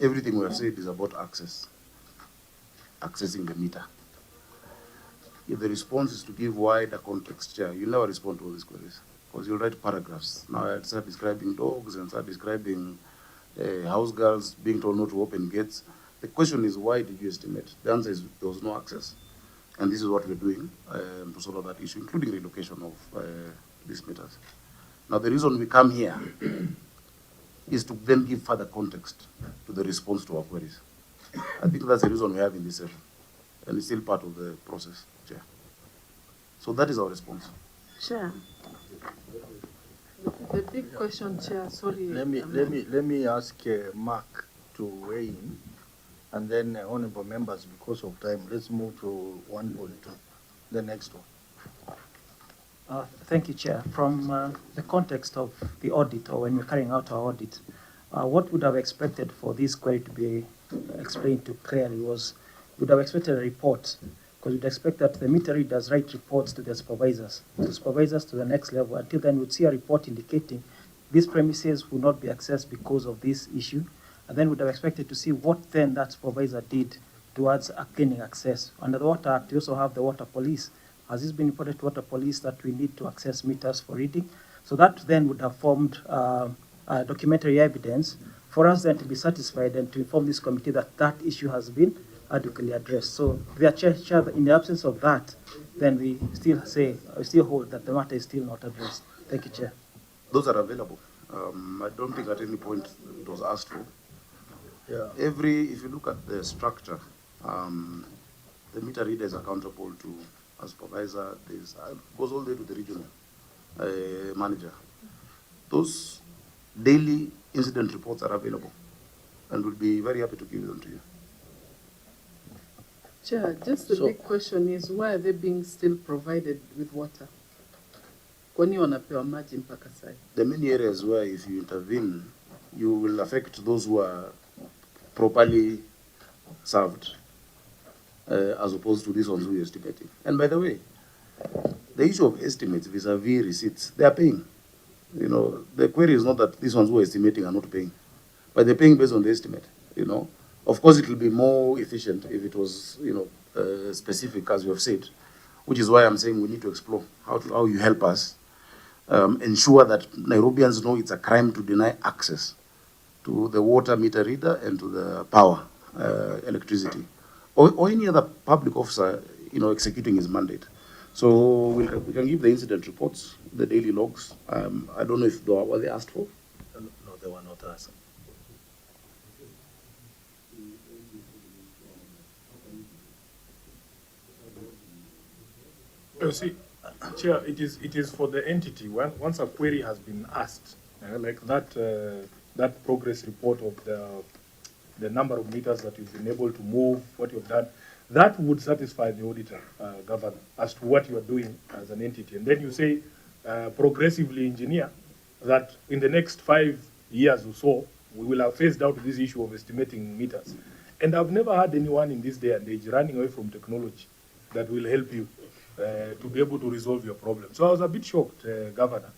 everything we have said is about accessing the meter. If the response is to give wider context, Chair, you'll never respond to all these queries because you'll write paragraphs. Now I start describing dogs and start describing house girls being told not to open gates. The question is, why did you estimate? The answer is there was no access. And this is what we're doing to solve that issue, including relocation of these meters. Now, the reason we come here is to then give further context to the response to our queries. I think that's the reason we have in this session. And it's still part of the process, Chair. So that is our response. Chair. The big question, Chair, sorry. Let me ask Mark to weigh in, and then honorable members, because of time, let's move to 1.2, the next one. Thank you, Chair. From the context of the audit, or when we're carrying out our audit, what would have expected for this query to be explained to clearly was, would have expected a report, because we'd expect that the meter readers write reports to their supervisors to the next level. Until then, we'd see a report indicating these premises will not be accessed because of this issue, and then we'd have expected to see what then that supervisor did towards gaining access. Under the Water Act, we also have the Water Police. Has this been reported to Water Police that we need to access meters for reading? So that then would have formed documentary evidence for us then to be satisfied and to inform this committee that that issue has been adequately addressed. So, Chair, in the absence of that, then we still hold that the matter is still not addressed. Thank you, Chair. Those are available. I don't think at any point it was asked for. Yeah. If you look at the structure, the meter reader is accountable to a supervisor. Goes all the way to the regional manager. Those daily incident reports are available, and we'll be very happy to give them to you. Chair, just the big question is, why are they being still provided with water? Kwani wanapewa maji mpaka sai? There are many areas where if you intervene you will affect those who are properly served, as opposed to these ones who are estimating. And by the way, the issue of estimates vis-a-vis receipts, they are paying. You know, the query is not that these ones who are estimating are not paying, but they're paying based on the estimate, you know. Of course, it will be more efficient if it was, you know, specific, as you have said, which is why I'm saying we need to explore how you help us ensure that Nairobians know it's a crime to deny access to the water meter reader and to the power, electricity, or any other public officer, you know, executing his mandate. So we can give the incident reports, the daily logs. I don't know if they were they asked for. No, they were not asked. You see, Chair, it is for the entity. Once a query has been asked, like that progress report of the number of meters that you've been able to move, what you've done, that would satisfy the auditor, Governor, as to what you are doing as an entity. And then you say, progressively engineer that in the next 5 years or so, we will have phased out this issue of estimating meters. And I've never had anyone in this day and age running away from technology that will help you to be able to resolve your problem. So I was a bit shocked, Governor,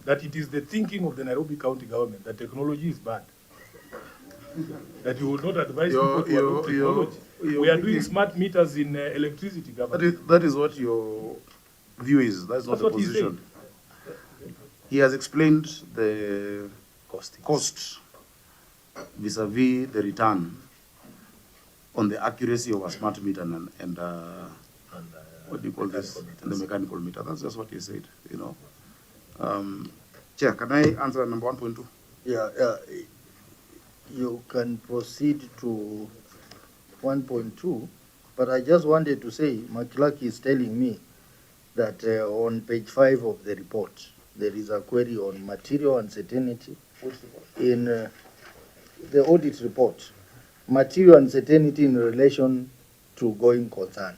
that it is the thinking of the Nairobi County government that technology is bad. That you would not advise people to adopt technology. We are doing smart meters in electricity, Governor. That is what your view is. That's not the position. He has explained the cost vis-a-vis the return on the accuracy of a smart meter and what do you call this? And the mechanical meter. That's just what he said, you know. Chair, can I answer number 1.2? Yeah, you can proceed to 1.2, but I just wanted to say, McClark is telling me that on page 5 of the report, there is a query on material uncertainty in the audit report. Material uncertainty in relation to going concern.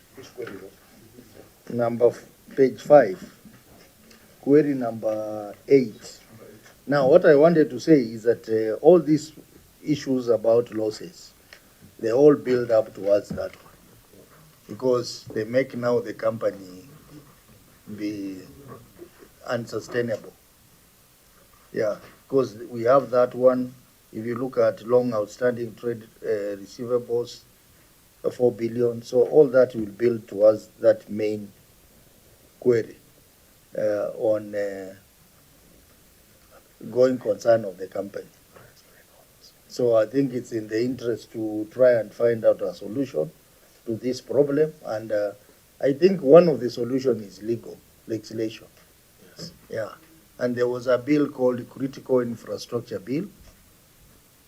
Page 5, query number 8. Now, what I wanted to say is that all these issues about losses, they all build up towards that one, because they make now the company be unsustainable. Yeah, because we have that one. If you look at long outstanding trade receivables, 4 billion, so all that will build towards that main query on going concern of the company. So I think it's in the interest to try and find out a solution to this problem, and I think one of the solutions is legislation. Yes. Yeah, and there was a bill called Critical Infrastructure Bill,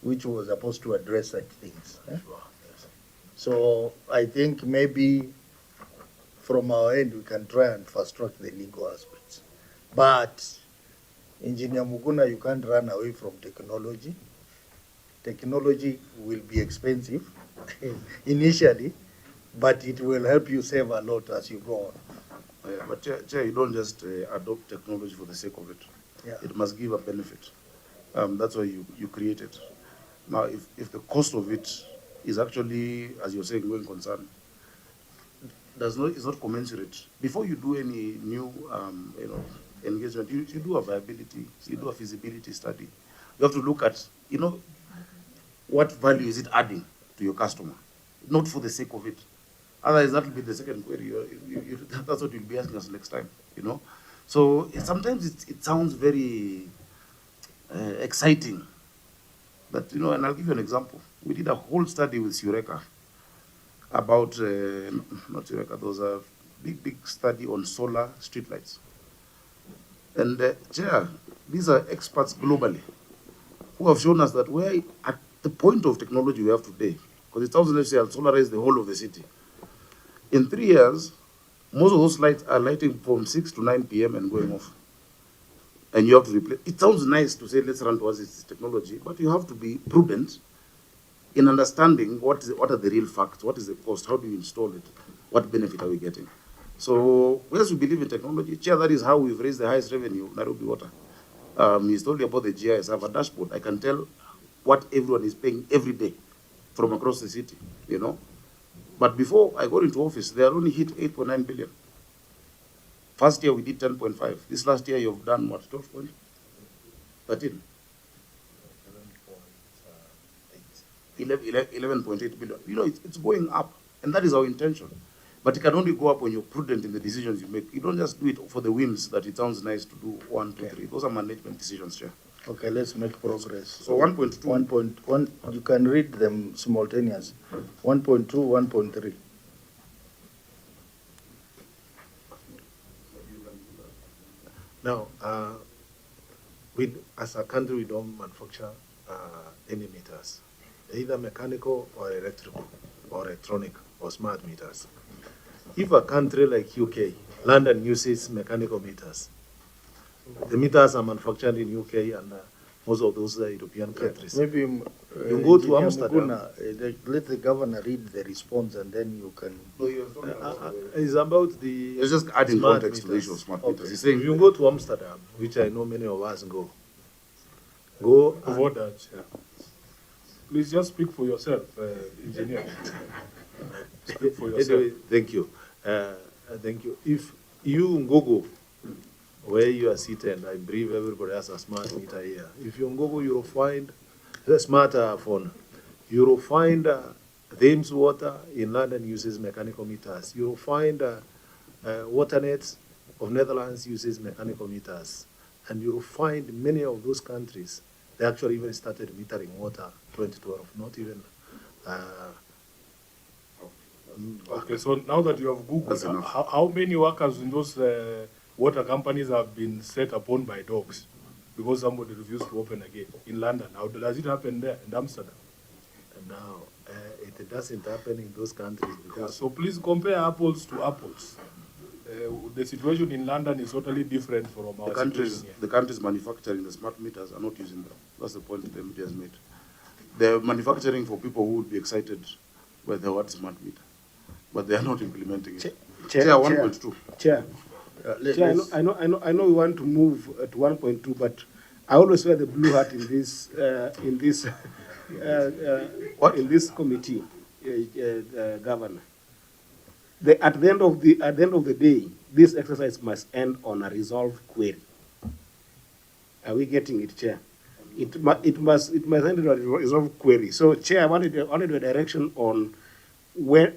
which was supposed to address such things. So I think maybe from our end we can try and fast track the legal aspects. But Engineer Muguna, you can't run away from technology. Technology will be expensive initially, but it will help you save a lot as you go on. But Chair, you don't just adopt technology for the sake of it. Yeah. It must give a benefit. That's why you create it. Now, if the cost of it is actually, as you're saying, going concern, is not commensurate. Before you do any new, engagement, you do a viability, you do a feasibility study. You have to look at, what value is it adding to your customer, not for the sake of it. Otherwise, that will be the second query. That's what you'll be asking us next time, So sometimes it sounds very exciting. But, and I'll give you an example. We did a whole study with Sureka about, not Sureka, there was a big study on solar streetlights. And, Chair, these are experts globally who have shown us that we're at the point of technology we have today, because it sounds like they solarize the whole of the city. In 3 years, most of those lights are lighting from 6 to 9 p.m. and going off. And you have to replace. It sounds nice to say let's run towards this technology, but you have to be prudent in understanding what are the real facts, what is the cost, how do you install it, what benefit are we getting. So, as we believe in technology, Chair, that is how we've raised the highest revenue of Nairobi Water. He's told you about the GIS. I have a dashboard. I can tell what everyone is paying every day from across the city, you know. But before I got into office, they had only hit 8.9 billion. First year we did 10.5. This last year you've done what, 12.13? 11.8 billion. You know, it's going up, and that is our intention. But it can only go up when you're prudent in the decisions you make. You don't just do it for the whims that it sounds nice to do 1, 2, 3. Those are management decisions, Chair. Okay, let's make progress. So 1.2. 1.1, you can read them simultaneous. 1.2, 1.3. Now, as a country, we don't manufacture any meters, either mechanical or electrical or electronic or smart meters. If a country like UK, London uses mechanical meters, the meters are manufactured in UK and most of those European countries. Maybe you go to Engineer Amsterdam. Muguna, let the governor read the response and then you can. It's about the. It's just adding smart context to the meters. issue of smart Okay. meters. He's saying If you go to Amsterdam, which I know many of us go and Avoid that, Chair. Please just speak for yourself, engineer. Speak for yourself. Anyway, thank you. Thank you. If you Google where you are seated, I believe everybody has a smart meter here. If you Google, you will find the smart phone. You will find Thames Water in London uses mechanical meters. You will find Waternet of Netherlands uses mechanical meters. And you will find many of those countries, they actually even started metering water 2012, not even Okay, so now that you have That's Googled, enough. how many workers in those water companies have been set upon by dogs because somebody refused to open again in London? How does it happen there in Amsterdam? and now it doesn't happen in those countries Yeah, because so please compare apples to apples. The situation in London is totally different from our situation here. the countries manufacturing the smart meters are not using them. That's the point the MD has made. They're manufacturing for people who would be excited by the word smart meter, but they are not implementing it. Chair 1.2. Chair, Chair, I know we want to move to 1.2, but I always wear the blue hat in this in this committee, Governor. At the end of the day, this exercise must end on a resolved query. Are we getting it, Chair? It must end on a resolved query. So, Chair, I wanted a direction on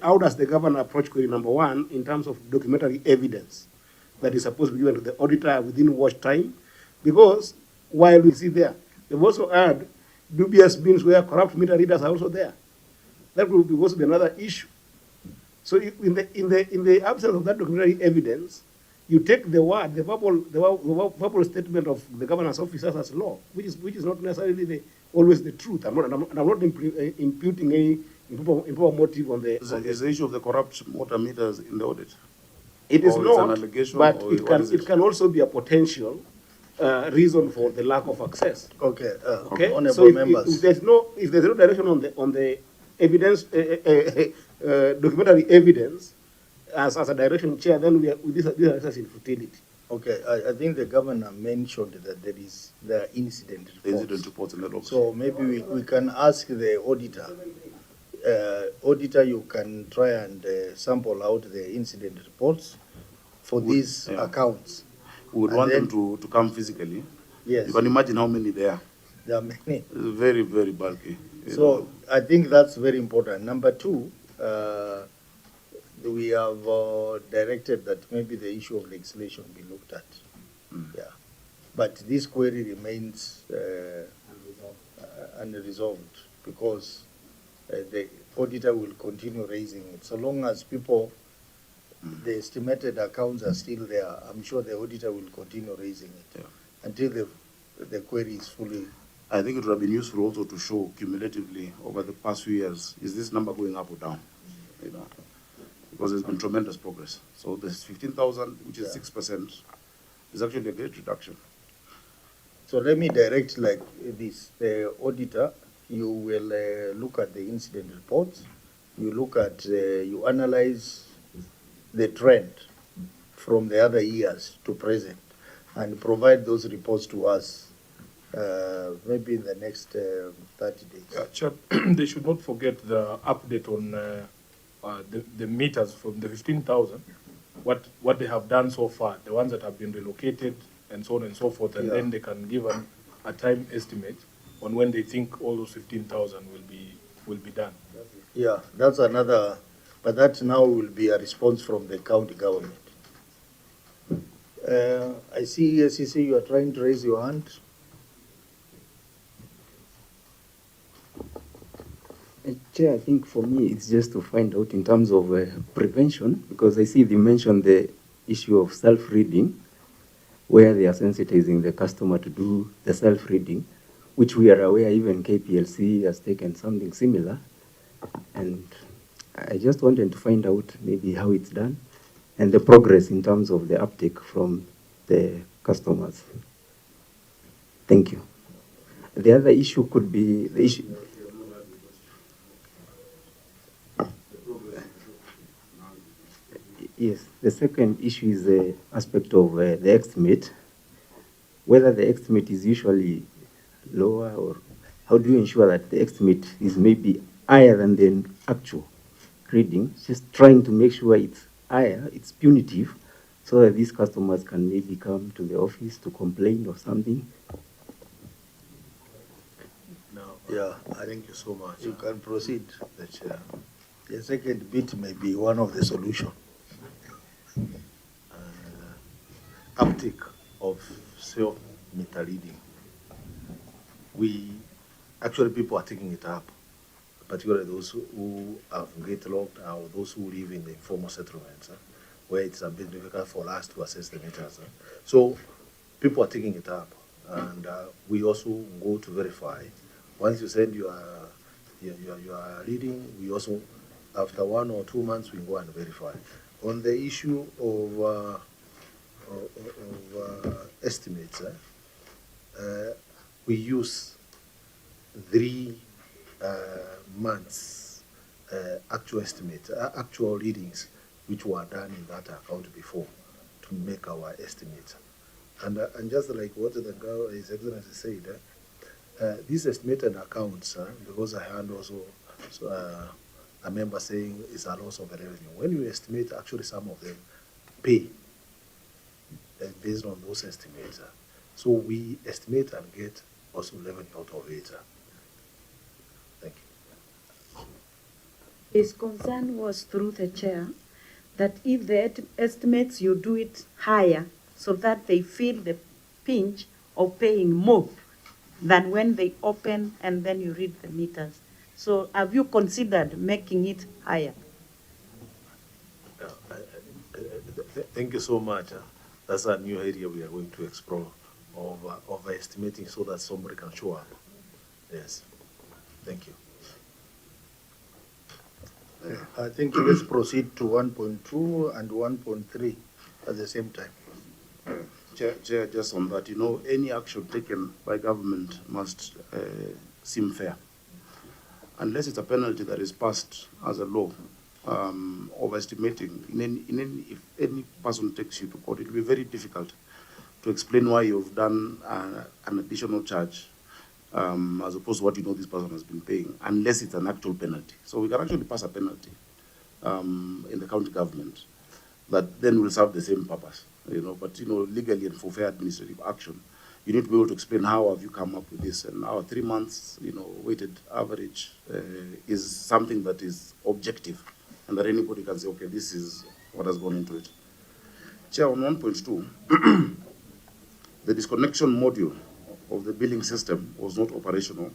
how does the governor approach query number 1 in terms of documentary evidence that is supposed to be given to the auditor within watch time? Because while we see there, they've also had dubious means where corrupt meter readers are also there. That will also be another issue. So in the absence of that documentary evidence, you take the word, the verbal statement of the governor's officers as law, which is not necessarily always the truth. I'm not imputing any improper motive on the. Is the issue of the corrupt water meters in the audit? It is Or it's not, an allegation, but or it what is can also be a potential reason for the lack of access. Okay, Okay, honorable so members. if there's no direction on the evidence, documentary evidence as a direction, Chair, then this is in futility. Okay, I think the governor mentioned that there are incident reports. The incident reports in the logs. So maybe we can ask the auditor. Auditor, you can try and sample out the incident reports for these accounts. We would And want them then- to come physically. Yes, You can imagine how many there are. there are many. It's very, very bulky. you So know. I think that's very important. Number 2, we have directed that maybe the issue of legislation be looked at. Yeah, but this query remains unresolved because the auditor will continue raising it. So long as the estimated accounts are still there, I'm sure the auditor will continue raising it until the query is fully. I think it would have been useful also to show cumulatively over the past few years, is this number going up or down? You know, because there's been tremendous progress. So this 15,000, which is 6%, is actually a great reduction. So let me direct like this. The auditor, you will look at the incident reports. You look at, you analyze the trend from the other years to present and provide those reports to us. maybe in the next 30 days. Chair, they should not forget the update on the meters from the 15,000, what they have done so far, the ones that have been relocated and so on and so forth, and then they can give a time estimate on when they think all those 15,000 will be done. Yeah, that's another, but that now will be a response from the county government. I see, ESCC, you are trying to raise your hand. Chair, I think for me it's just to find out in terms of prevention, because I see they mentioned the issue of self-reading, where they are sensitizing the customer to do the self-reading, which we are aware even KPLC has taken something similar. And I just wanted to find out maybe how it's done and the progress in terms of the uptake from the customers. Thank you. The other issue could be the issue. Yes, the second issue is the aspect of the estimate, whether the estimate is usually lower, or how do you ensure that the estimate is maybe higher than the actual reading, just trying to make sure it's higher, it's punitive, so that these customers can maybe come to the office to complain or something. Yeah, thank you so much. You can proceed. The chair. The second bit may be one of the solution. Uptake of self-meter reading. Actually people are taking it up, particularly those who have gridlocked or those who live in the informal settlements, where it's a bit difficult for us to assess the meters. So people are taking it up, and we also go to verify. Once you send your reading, we also, after 1 or 2 months, we go and verify. On the issue of estimates, we use 3 months actual estimates, actual readings, which were done in that account before, to make our estimates. And just like what His Excellency said, these estimated accounts, because I had also a member saying it's a loss of revenue. When you estimate, actually some of them pay based on those estimates. So we estimate and get also revenue out of it. Thank you. His concern was through the chair that if the estimates, you do it higher so that they feel the pinch of paying more than when they open and then you read the meters. So have you considered making it higher? Thank you so much. That's a new area we are going to explore, of estimating so that somebody can show up. Yes. Thank you. I think let's proceed to 1.2 and 1.3 at the same time. Chair, just on that, any action taken by government must seem fair. Unless it's a penalty that is passed as a law, overestimating, if any person takes you to court, it will be very difficult to explain why you've done an additional charge as opposed to what this person has been paying, unless it's an actual penalty. So we can actually pass a penalty in the county government that then will serve the same purpose, but legally and for fair administrative action, you need to be able to explain how have you come up with this, and our 3 months, weighted average is something that is objective, and that anybody can say, okay, this is what has gone into it. Chair, on 1.2, the disconnection module of the billing system was not operational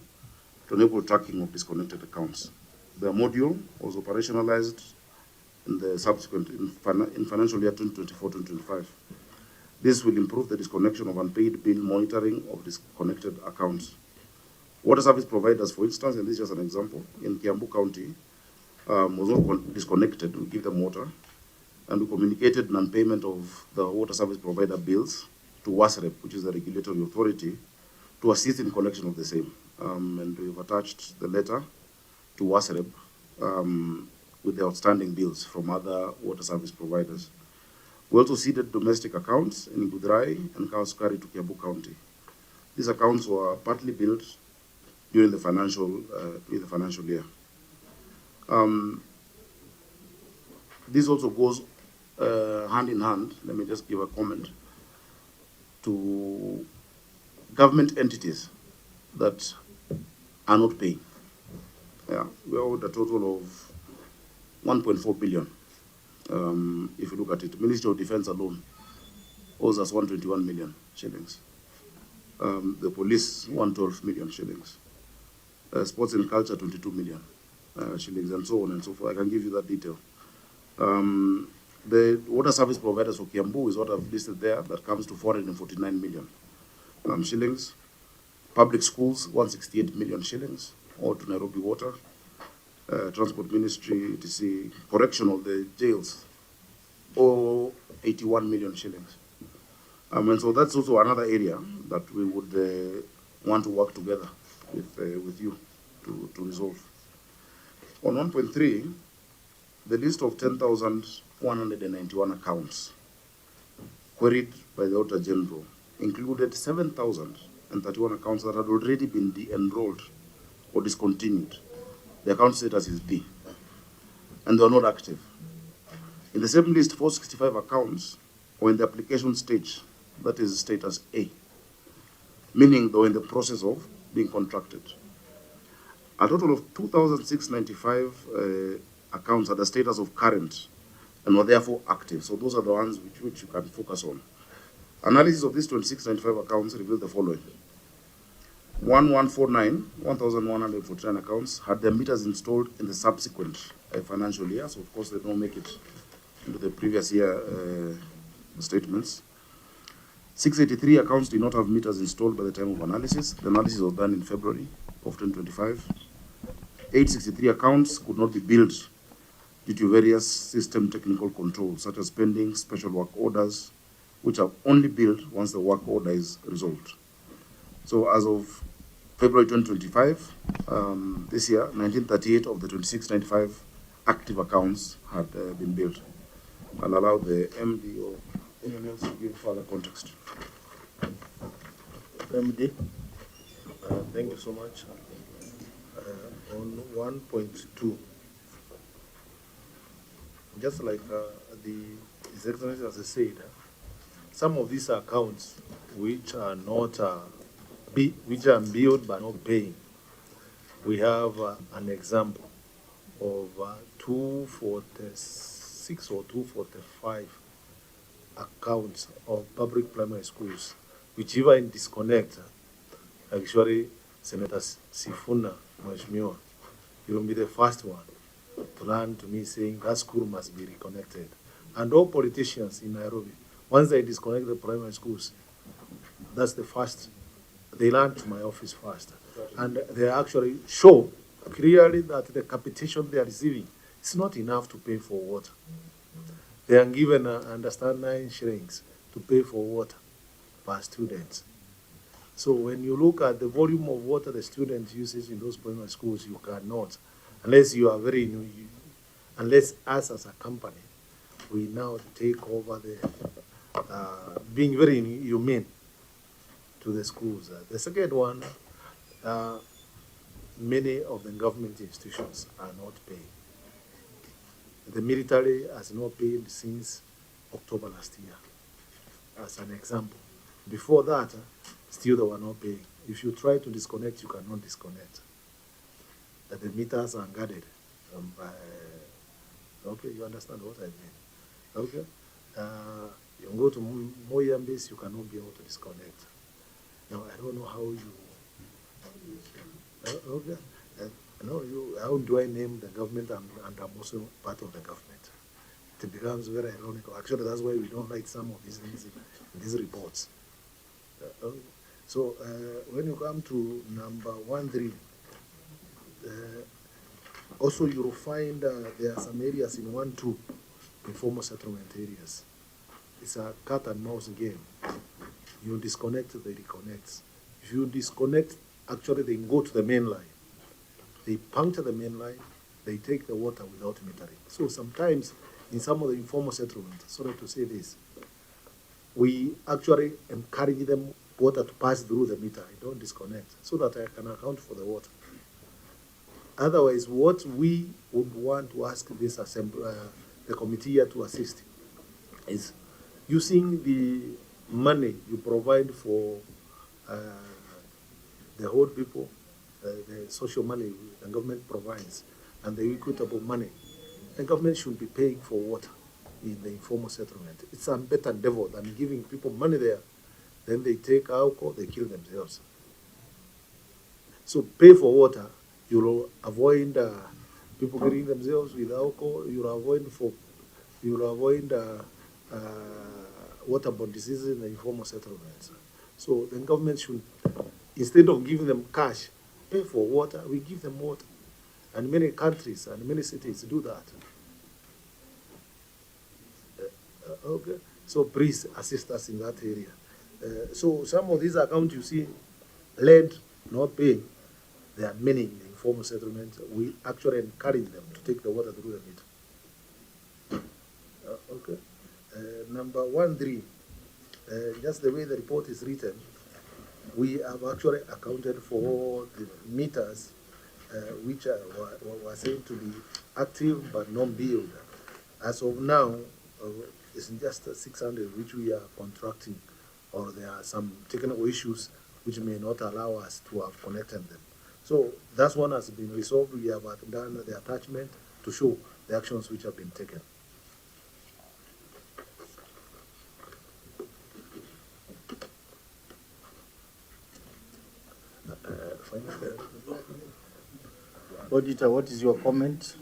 to enable tracking of disconnected accounts. The module was operationalized in the subsequent, in financial year 2024-2025. This will improve the disconnection of unpaid bill monitoring of disconnected accounts. Water service providers, for instance, and this is just an example, in Kiambu County, was not disconnected. We give them water, and we communicated non-payment of the water service provider bills to WASREP, which is the regulatory authority, to assist in collection of the same. And we've attached the letter to WASREP with the outstanding bills from other water service providers. We also seeded domestic accounts in Gudrai and Kausukari to Kiambu County. These accounts were partly billed during the financial year. This also goes hand in hand, let me just give a comment, to government entities that are not paying. Yeah, we owed a total of 1.4 billion. If you look at it, Ministry of Defense alone owes us 121 million shillings. The police, 112 million shillings. Sports and culture, 22 million shillings, and so on and so forth. I can give you that detail. The water service providers for Kiambu is what I've listed there. That comes to 449 million shillings. Public schools, 168 million shillings, all to Nairobi Water. Transport Ministry, etc. Correctional, the jails, or 81 million shillings. And so that's also another area that we would want to work together with you to resolve. On 1.3, the list of 10,191 accounts queried by the Auditor General included 7,031 accounts that had already been de-enrolled or discontinued. The account status is D, and they are not active. In the same list, 465 accounts were in the application stage, that is status A, meaning they were in the process of being contracted. A total of 2,695 accounts had a status of current and were therefore active. So those are the ones which you can focus on. Analysis of these 2,695 accounts revealed the following. 1,149 accounts had their meters installed in the subsequent financial year. So of course they don't make it into the previous year statements. 683 accounts did not have meters installed by the time of analysis. The analysis was done in February of 2025. 863 accounts could not be billed due to various system technical controls, such as pending special work orders, which are only billed once the work order is resolved. So as of February 2025, this year, 1938 of the 2695 active accounts had been billed. I'll allow the MD or anyone else to give further context. MD, thank you so much. On 1.2, just like His Excellency has said, some of these accounts which are not which are billed but not paying. We have an example of 246 or 245 accounts of public primary schools, which even in disconnect. Actually, Senator Sifuna Mheshimiwa, he will be the first one to learn to me saying that school must be reconnected. And all politicians in Nairobi, once they disconnect the primary schools, that's the first. They learn to my office first. And they actually show clearly that the capitation they are receiving is not enough to pay for water. They are given, understand, 9 shillings to pay for water per student. So when you look at the volume of water the student uses in those primary schools, you cannot, unless you are very new, unless us as a company, we now take over the, being very humane to the schools. The second one, many of the government institutions are not paying. The military has not paid since October last year, as an example. Before that, still they were not paying. If you try to disconnect, you cannot disconnect. That the meters are guarded by, okay, you understand what I mean. Okay? You go to Moyambis, you cannot be able to disconnect. Now, I don't know how you, okay? No, how do I name the government and I'm also part of the government? It becomes very ironical. Actually, that's why we don't like some of these things in these reports. So when you come to number 1.3, also you'll find there are some areas in 1.2, informal settlement areas. It's a cat and mouse game. You disconnect, they reconnect. If you disconnect, actually they go to the main line. They puncture the main line, they take the water without metering. So sometimes in some of the informal settlements, sorry to say this, we actually encourage them water to pass through the meter. I don't disconnect so that I can account for the water. Otherwise, what we would want to ask this assembly, the committee here to assist, is using the money you provide for the old people, the social money the government provides, and the equitable money. The government should be paying for water in the informal settlement. It's a better endeavor than giving people money there. Then they take alcohol, they kill themselves. So pay for water, you'll avoid people killing themselves with alcohol. You'll avoid waterborne diseases in the informal settlements. So the government should, instead of giving them cash, pay for water. We give them water, and many countries and many cities do that. Okay, so please assist us in that area. So some of these accounts you see, lead not paying, there are many in the informal settlement. We actually encourage them to take the water through the meter. Okay. Number 1.3, just the way the report is written, we have actually accounted for the meters which were said to be active but non-billed. As of now, it's just 600 which we are contracting, or there are some technical issues which may not allow us to have connected them. So that one has been resolved. We have done the attachment to show the actions which have been taken. Auditor, what is your comment?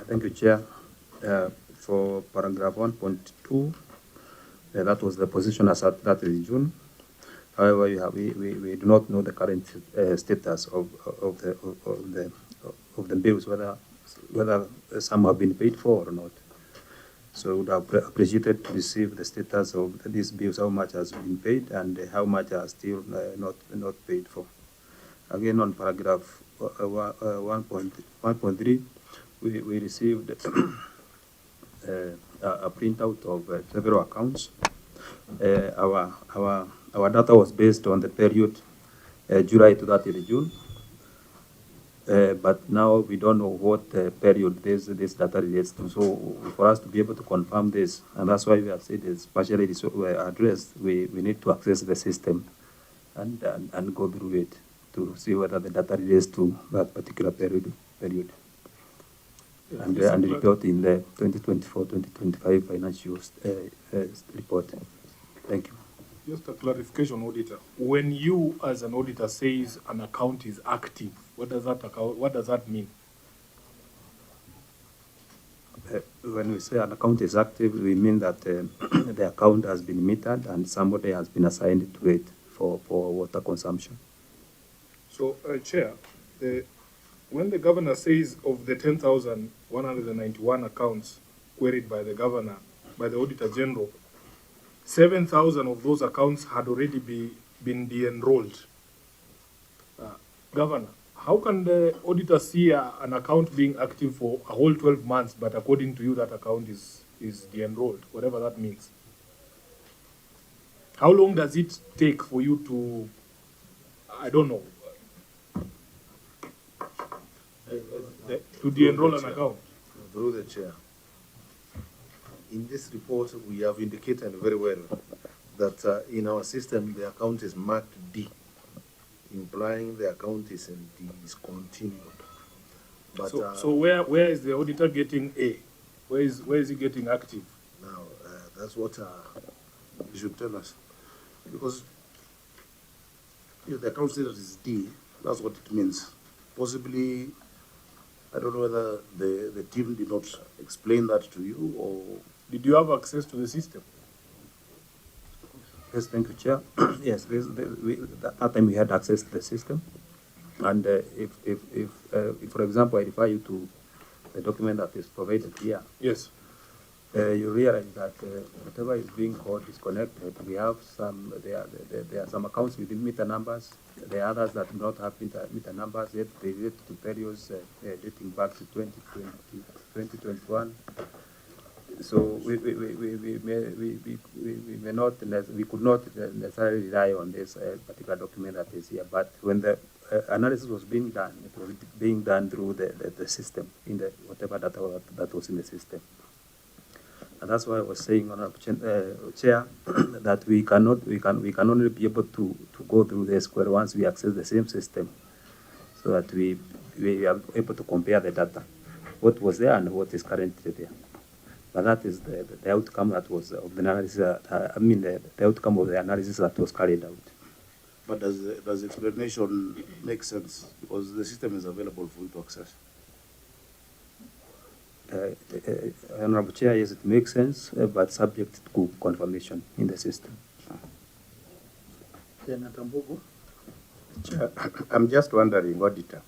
Thank you, Chair. For paragraph 1.2, that was the position as at 30th June. However, we do not know the current status of the bills, whether some have been paid for or not. So we would have appreciated to receive the status of these bills, how much has been paid and how much are still not paid for. Again, on paragraph 1.3, we received a printout of several accounts. Our data was based on the period July to 30th June. But now we don't know what period this data relates to. So for us to be able to confirm this, and that's why we have said it's partially addressed, we need to access the system and go through it to see whether the data relates to that particular period. And report in the 2024-2025 financial report. Thank you. Just a clarification, Auditor. When you, as an auditor, says an account is active, what does that mean? When we say an account is active, we mean that the account has been metered and somebody has been assigned to it for water consumption. So, Chair, when the governor says of the 10,191 accounts queried by the governor, by the Auditor General, 7,000 of those accounts had already been de-enrolled. Governor, how can the auditor see an account being active for a whole 12 months, but according to you that account is de-enrolled, whatever that means? How long does it take for you to, I don't know, to de-enroll an account? Through the chair. In this report, we have indicated very well that in our system, the account is marked D, implying the account is discontinued. But, so where is the auditor getting A? Where is he getting active? Now, that's what you should tell us. Because if the account status is D, that's what it means. Possibly, I don't know whether the team did not explain that to you, or... Did you have access to the system? Yes, thank you, Chair. Yes, that time we had access to the system. And if for example, I refer you to the document that is provided here. Yes. you realize that whatever is being called disconnected, we have some, there are some accounts within meter numbers, there are others that do not have meter numbers, yet they relate to periods dating back to 2020, 2021. So we may not, we could not necessarily rely on this particular document that is here, but when the analysis was being done, it was being done through the system, in the whatever data that was in the system. And that's why I was saying, Honorable Chair, that we can only be able to go through the SQL once we access the same system, so that we are able to compare the data, what was there and what is currently there. But that is the outcome that was of the analysis. The outcome of the analysis that was carried out. But does the explanation make sense? Because the system is available for you to access. Honorable Chair, yes, it makes sense, but subject to confirmation in the system. Chair, I'm just wondering, Auditor,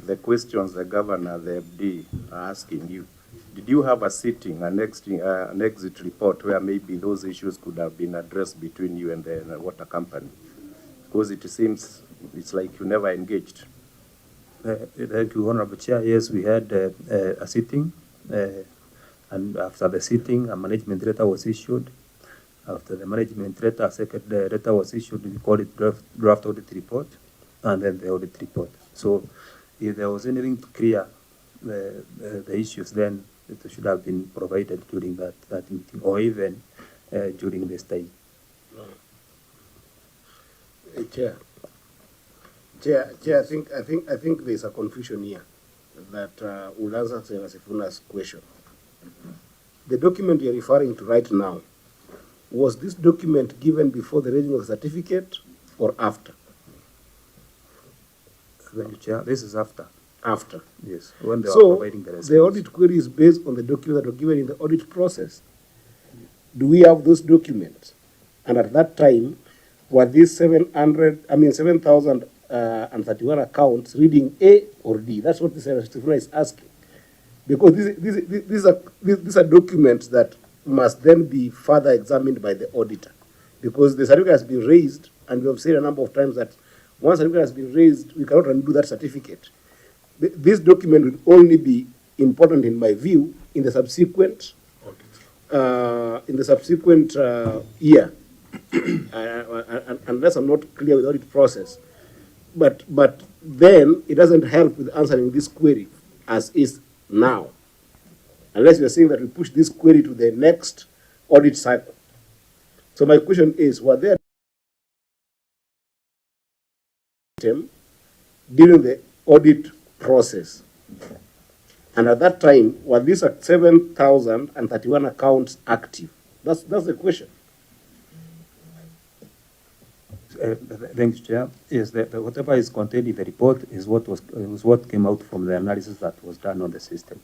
the questions the Governor, the FD are asking you, did you have a sitting, an exit report where maybe those issues could have been addressed between you and the water company? Because it seems it's like you never engaged. Thank you, Honorable Chair. Yes, we had a sitting, and after the sitting, a management letter was issued. After the management letter, a second letter was issued. We call it draft audit report, and then the audit report. So, if there was anything to clear the issues, then it should have been provided during that meeting, or even during this time. Chair, I think there's a confusion here that will answer Senator Sifuna's question. The document you're referring to right now, was this document given before the raising of the certificate or after? Thank you, Chair. This is after. After. Yes, when they are So providing the response. the audit query is based on the documents that were given in the audit process. Do we have those documents? And at that time, were these 7,031 accounts reading A or D? That's what the Senator is asking. Because these are documents that must then be further examined by the auditor. Because the certificate has been raised, and we have said a number of times that once a certificate has been raised, we cannot undo that certificate. This document will only be important, in my view, in the subsequent year, unless I'm not clear with the audit process. But then it doesn't help with answering this query as is now, unless you're saying that we push this query to the next audit cycle. So my question is, were there during the audit process? And at that time, were these 7,031 accounts active? That's the question. Thanks, Chair. Yes, whatever is contained in the report is what came out from the analysis that was done on the system.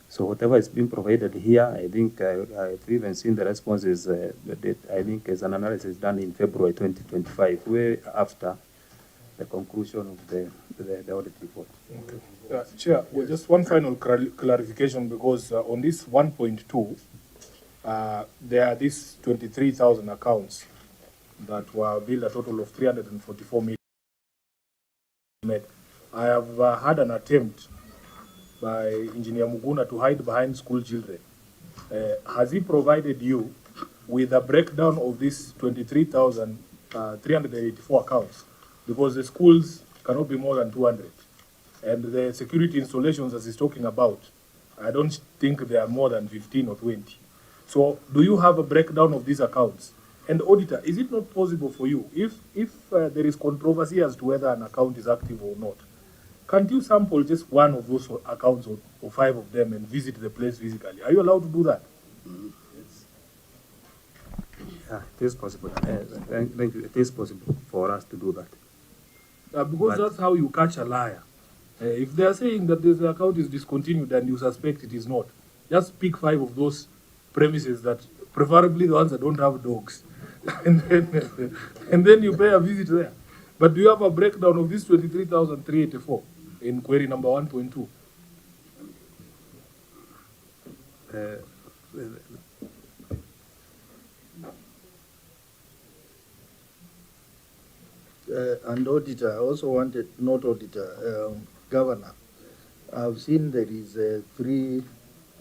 So whatever is being provided here, I think I've even seen the responses. I think is an analysis done in February 2025, way after the conclusion of the audit report. Okay. Chair, well, just one final clarification, because on this 1.2, there are these 23,000 accounts that were billed a total of 344 million. I have had an attempt by Engineer Muguna to hide behind school children. Has he provided you with a breakdown of these 23,384 accounts? Because the schools cannot be more than 200. And the security installations, as he's talking about, I don't think they are more than 15 or 20. So do you have a breakdown of these accounts? And Auditor, is it not possible for you, if there is controversy as to whether an account is active or not, can't you sample just one of those accounts or 5 of them and visit the place physically? Are you allowed to do that? Yeah, it is possible. Thank you. It is possible for us to do that. Because that's how you catch a liar. If they are saying that this account is discontinued and you suspect it is not, just pick 5 of those premises, that preferably the ones that don't have dogs, and then you pay a visit there. But do you have a breakdown of these 23,384 in query number 1.2? And auditor, I also wanted, not auditor, governor. I've seen there is 3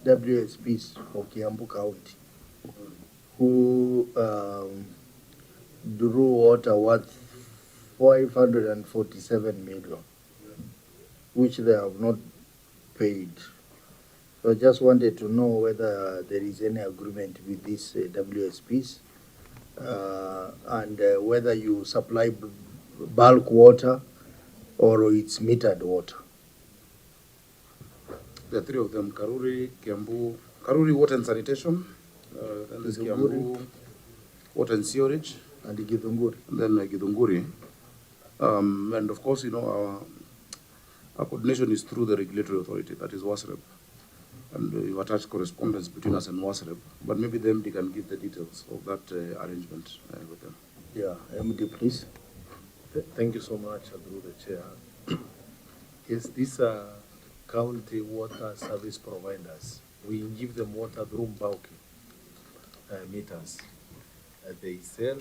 WSPs for Kiambu County who drew water worth 547 million, which they have not paid. So I just wanted to know whether there is any agreement with these WSPs and whether you supply bulk water or it's metered water. There are 3 of them: Karuri, Kiambu, Karuri Water and Sanitation, then there's Kiambu Water and Sewerage, and Githunguri. And then Githunguri. And of course, you know, our coordination is through the regulatory authority, that is WASREB. And we've attached correspondence between us and WASREB, but maybe the MD can give the details of that arrangement with them. Yeah, MD, please. Thank you so much, through the chair. Yes, these are county water service providers. We give them water through bulk meters. They sell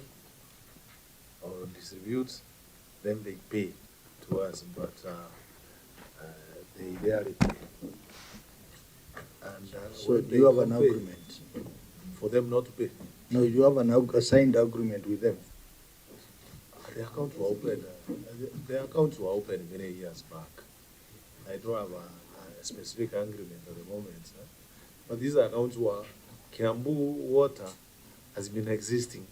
or distribute, then they pay to us, but they rarely pay. And so do you have an agreement? For them not to pay? No, you have a signed agreement with them. The accounts were open. The accounts were open many years back. I don't have a specific agreement at the moment, but these accounts were Kiambu Water has been existing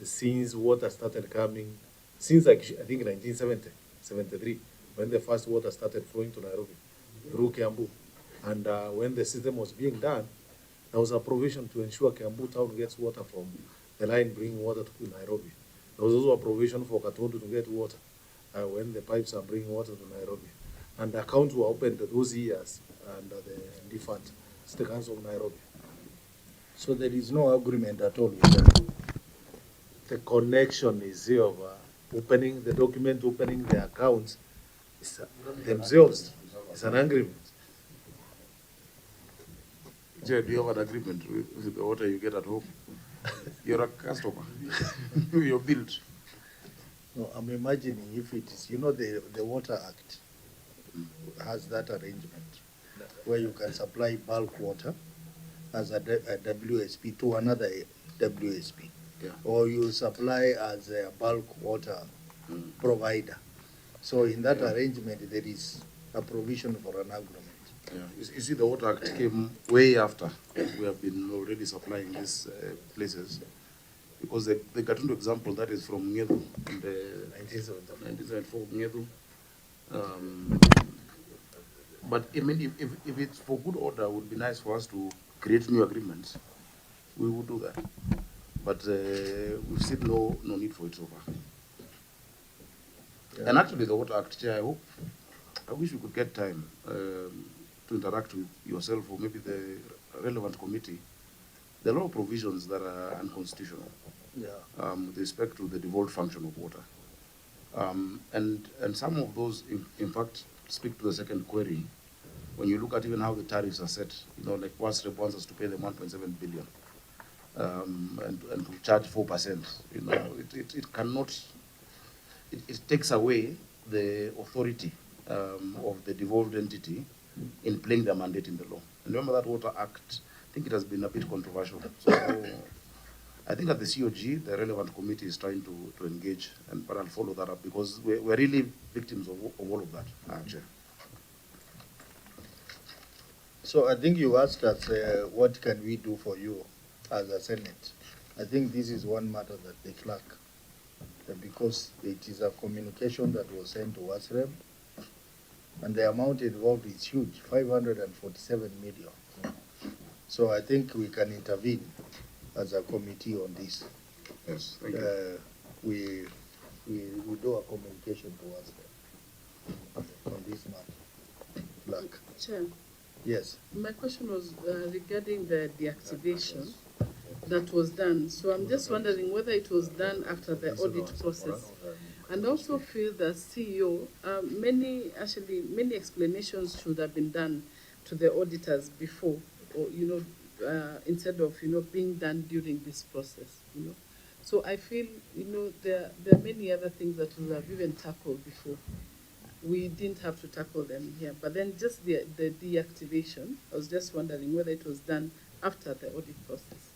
since water started coming, since like, I think 1970, 73, when the first water started flowing to Nairobi through Kiambu. And when the system was being done, there was a provision to ensure Kiambu town gets water from the line bringing water to Nairobi. There was also a provision for Katundu to get water when the pipes are bringing water to Nairobi. And the accounts were opened those years under the defunct State Council of Nairobi. So there is no agreement at all with them? The connection is here of opening the document, opening the accounts themselves. It's an agreement. Jay, do you have an agreement with the water you get at home? You're a customer. You're billed. No, I'm imagining if it is, you know, the Water Act has that arrangement where you can supply bulk water as a WSP to another WSP. Yeah. Or you supply as a bulk water provider. So in that arrangement, there is a provision for an agreement. Yeah. You see, the Water Act came way after we have been already supplying these places. Because the Gatundu example, that is from Ngedu, in the 1974 Ngedu. But I mean, if it's for good order, it would be nice for us to create new agreements. We would do that. But we've seen no need for it so far. Yeah. And actually, the Water Act, Chair, I wish we could get time to interact with yourself or maybe the relevant committee. There are a lot of provisions that are unconstitutional with respect to the devolved function of water. And some of those, in fact, speak to the second query. When you look at even how the tariffs are set, you know, like WASREB wants us to pay them 1.7 billion and to charge 4%. You know, it cannot, it takes away the authority of the devolved entity in playing their mandate in the law. And remember that Water Act, I think it has been a bit controversial. So I think at the COG, the relevant committee is trying to engage, but I'll follow that up because we're really victims of all of that, actually. So I think you asked us, what can we do for you as a Senate? I think this is one matter that they flag, because it is a communication that was sent to WASREB, and the amount involved is huge, 547 million. So I think we can intervene as a committee on this. Yes, thank you. We do a communication to WASREB on this matter. Chair. Yes. My question was regarding the deactivation that was done. So I'm just wondering whether it was done after the audit process. And also feel that CEO, many explanations should have been done to the auditors before, or, you know, instead of, being done during this process. So I feel, there are many other things that we have even tackled before. We didn't have to tackle them here. But then just the deactivation, I was just wondering whether it was done after the audit process.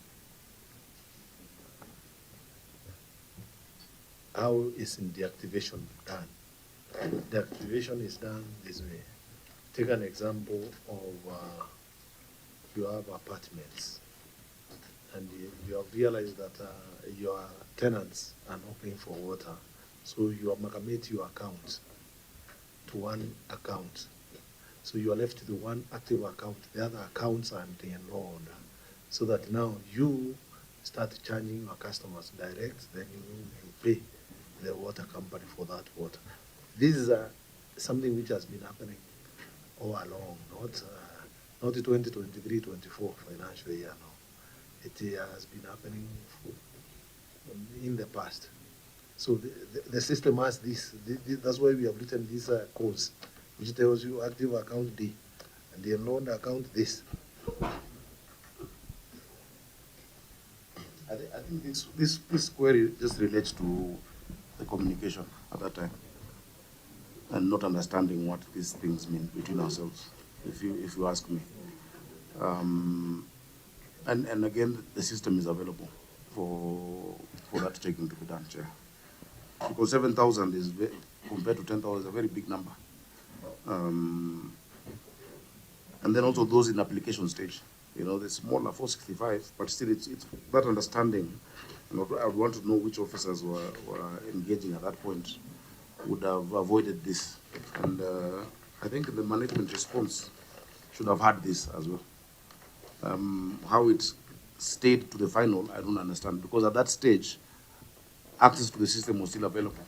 How is deactivation done? Deactivation is done this way. Take an example of you have apartments and you have realized that your tenants are not paying for water. So you amalgamate your accounts to one account. So you are left with one active account. The other accounts are de-enrolled. So that now you start charging your customers direct, then you pay the water company for that water. This is something which has been happening all along, not the 2023-24 financial year now. It has been happening in the past. So the system has this, that's why we have written this codes, which tells you active account D, and the enrolled account this. I think this query just relates to the communication at that time and not understanding what these things mean between ourselves, if you ask me. And again, the system is available for that taking to be done, Chair. Because 7,000 is compared to 10,000 is a very big number. And then also those in application stage, the smaller 465, but still it's that understanding. I would want to know which officers were engaging at that point would have avoided this. And I think the management response should have had this as well. How it stayed to the final, I don't understand, because at that stage, access to the system was still available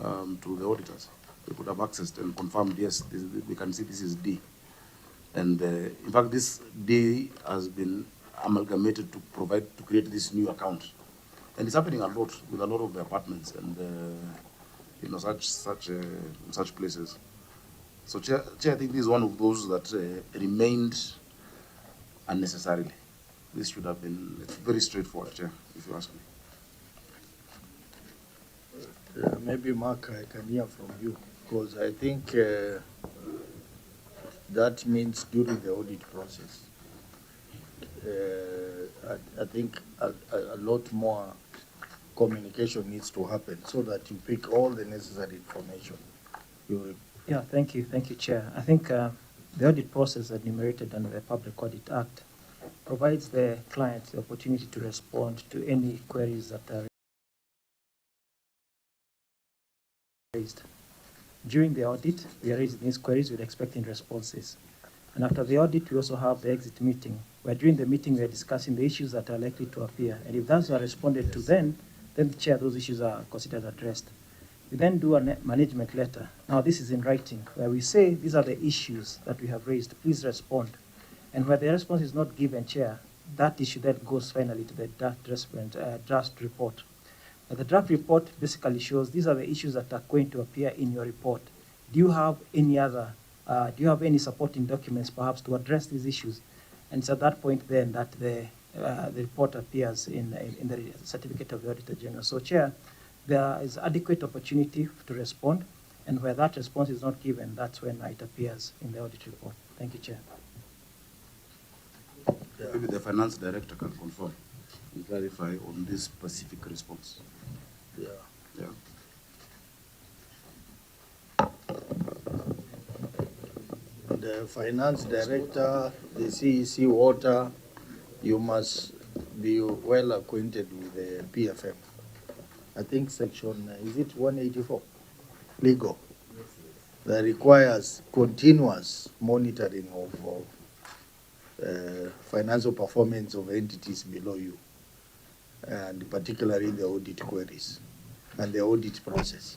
to the auditors. They could have accessed and confirmed, yes, we can see this is D. And in fact, this D has been amalgamated to create this new account. And it's happening a lot with a lot of the apartments and such places. So, Chair, I think this is one of those that remained unnecessarily. This should have been very straightforward, Chair, if you ask me. Maybe, Mark, I can hear from you, because I think that means during the audit process, I think a lot more communication needs to happen so that you pick all the necessary information. Yeah, thank you, Chair. I think the audit process enumerated under the Public Audit Act provides the client the opportunity to respond to any queries that are raised. During the audit, we are raising these queries with expecting responses. And after the audit, we also have the exit meeting, where during the meeting we are discussing the issues that are likely to appear. And if those are responded to then the Chair, those issues are considered addressed. We then do a management letter. Now this is in writing, where we say these are the issues that we have raised, please respond. And where the response is not given, Chair, that issue then goes finally to the draft report. The draft report basically shows these are the issues that are going to appear in your report. Do you have any other, do you have any supporting documents perhaps to address these issues? And it's at that point then that the report appears in the certificate of the Auditor General. So, Chair, there is adequate opportunity to respond, and where that response is not given, that's when it appears in the audit report. Thank you, Chair. Maybe the finance director can confirm and clarify on this specific response. Yeah. The finance director, the CEC water, you must be well acquainted with the PFM. I think section, is it 184? Legal. That requires continuous monitoring of financial performance of entities below you, and particularly the audit queries and the audit process.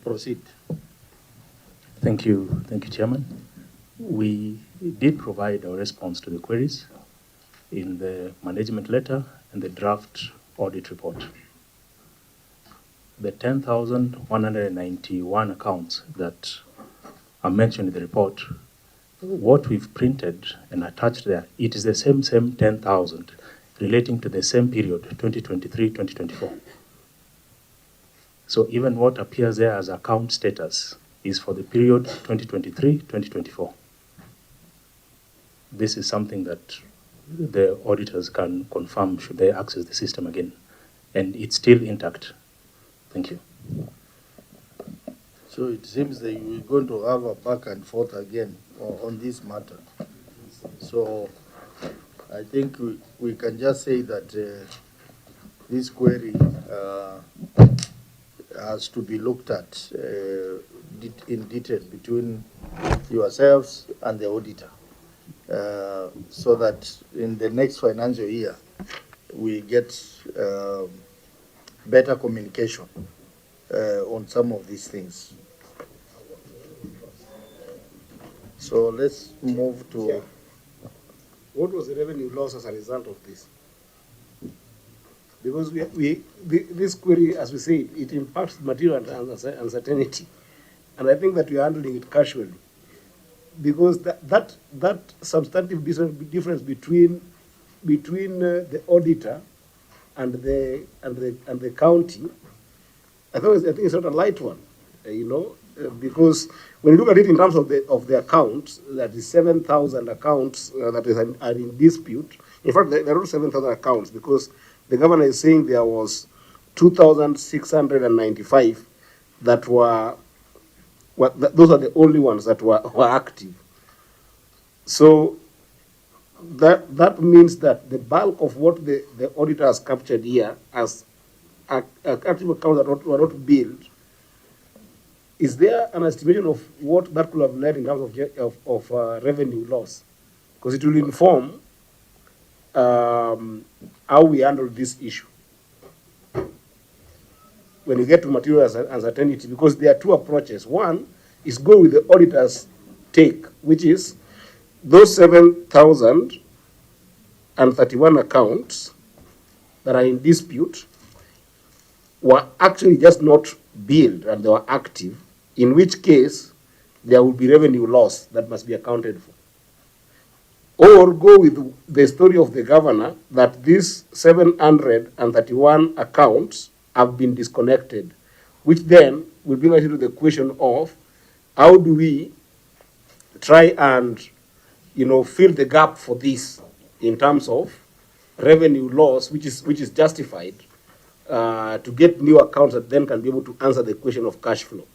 Proceed. Thank you, Chairman. We did provide our response to the queries in the management letter and the draft audit report. The 10,191 accounts that are mentioned in the report what we've printed and attached there, it is the same 10,000 relating to the same period, 2023-2024. So even what appears there as account status is for the period 2023-2024. This is something that the auditors can confirm should they access the system again. And it's still intact. Thank you. So it seems that we're going to have a back and forth again on this matter. So I think we can just say that this query has to be looked at in detail between yourselves and the auditor, so that in the next financial year we get better communication on some of these things. So let's move to... Yeah. What was the revenue loss as a result of this? Because this query, as we say, it impacts material uncertainty. And I think that we are handling it casually. Because that substantive difference between the auditor and the county, I think it's not a light one, because when you look at it in terms of the accounts, that is 7,000 accounts that are in dispute. In fact, there are not 7,000 accounts, because the governor is saying there was 2,695 that were those are the only ones that were active. So that means that the bulk of what the auditor has captured here as active accounts that were not billed. Is there an estimation of what that could have led in terms of revenue loss? Because it will inform how we handle this issue when you get to material uncertainty, because there are two approaches. One is go with the auditor's take, which is those 7,031 accounts that are in dispute were actually just not billed and they were active, in which case there will be revenue loss that must be accounted for. Or go with the story of the governor that these 731 accounts have been disconnected, which then will bring us into the question of how do we try and fill the gap for this in terms of revenue loss, which is justified, to get new accounts that then can be able to answer the question of cash flow.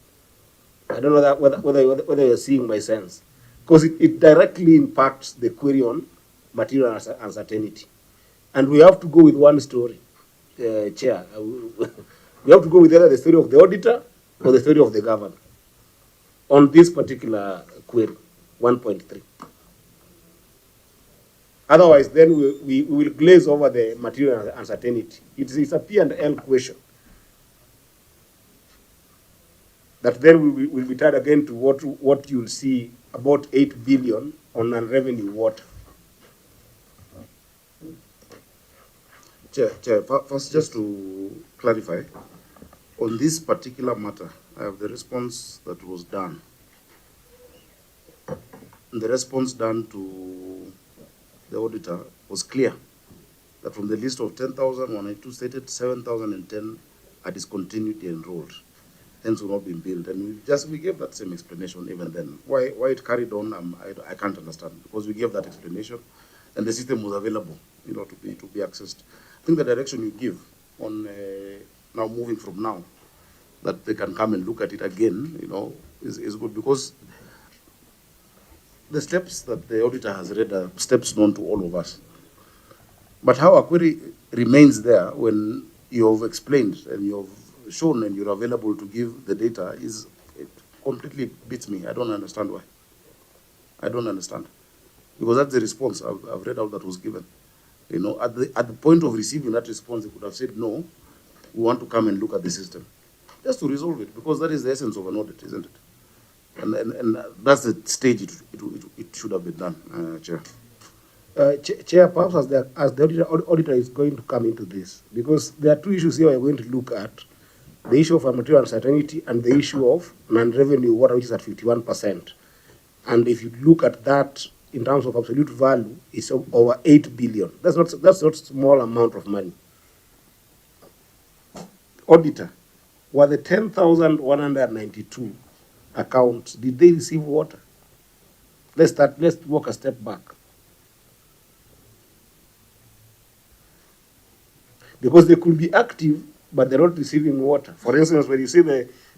I don't know whether you're seeing my sense, because it directly impacts the query on material uncertainty. And we have to go with one story, Chair. We have to go with either the story of the auditor or the story of the governor on this particular query, 1.3. Otherwise, then we will glaze over the material uncertainty. It's a P&L question that then will be tied again to what you'll see, about 8 billion on non-revenue water. Chair, first just to clarify, on this particular matter, I have the response that was done. And the response done to the auditor was clear, that from the list of 10,192 stated, 7,010 are discontinued and enrolled, hence will not be billed. And we gave that same explanation even then. Why it carried on, I can't understand, because we gave that explanation and the system was available, to be accessed. I think the direction you give on now moving from now, that they can come and look at it again, is good, because the steps that the auditor has read are steps known to all of us. But how a query remains there when you have explained and you have shown and you're available to give the data it completely beats me. I don't understand why. I don't understand. Because that's the response I've read out that was given. At the point of receiving that response, they could have said, no, we want to come and look at the system. Just to resolve it, because that is the essence of an audit, isn't it? And that's the stage it should have been done, Chair. Chair, perhaps as the auditor is going to come into this, because there are two issues here we're going to look at: the issue of material uncertainty and the issue of non-revenue water, which is at 51%. And if you look at that in terms of absolute value, it's over 8 billion. That's not small amount of money. Auditor, were the 10,192 accounts, did they receive water? Let's walk a step back. Because they could be active, but they're not receiving water. For instance, when you see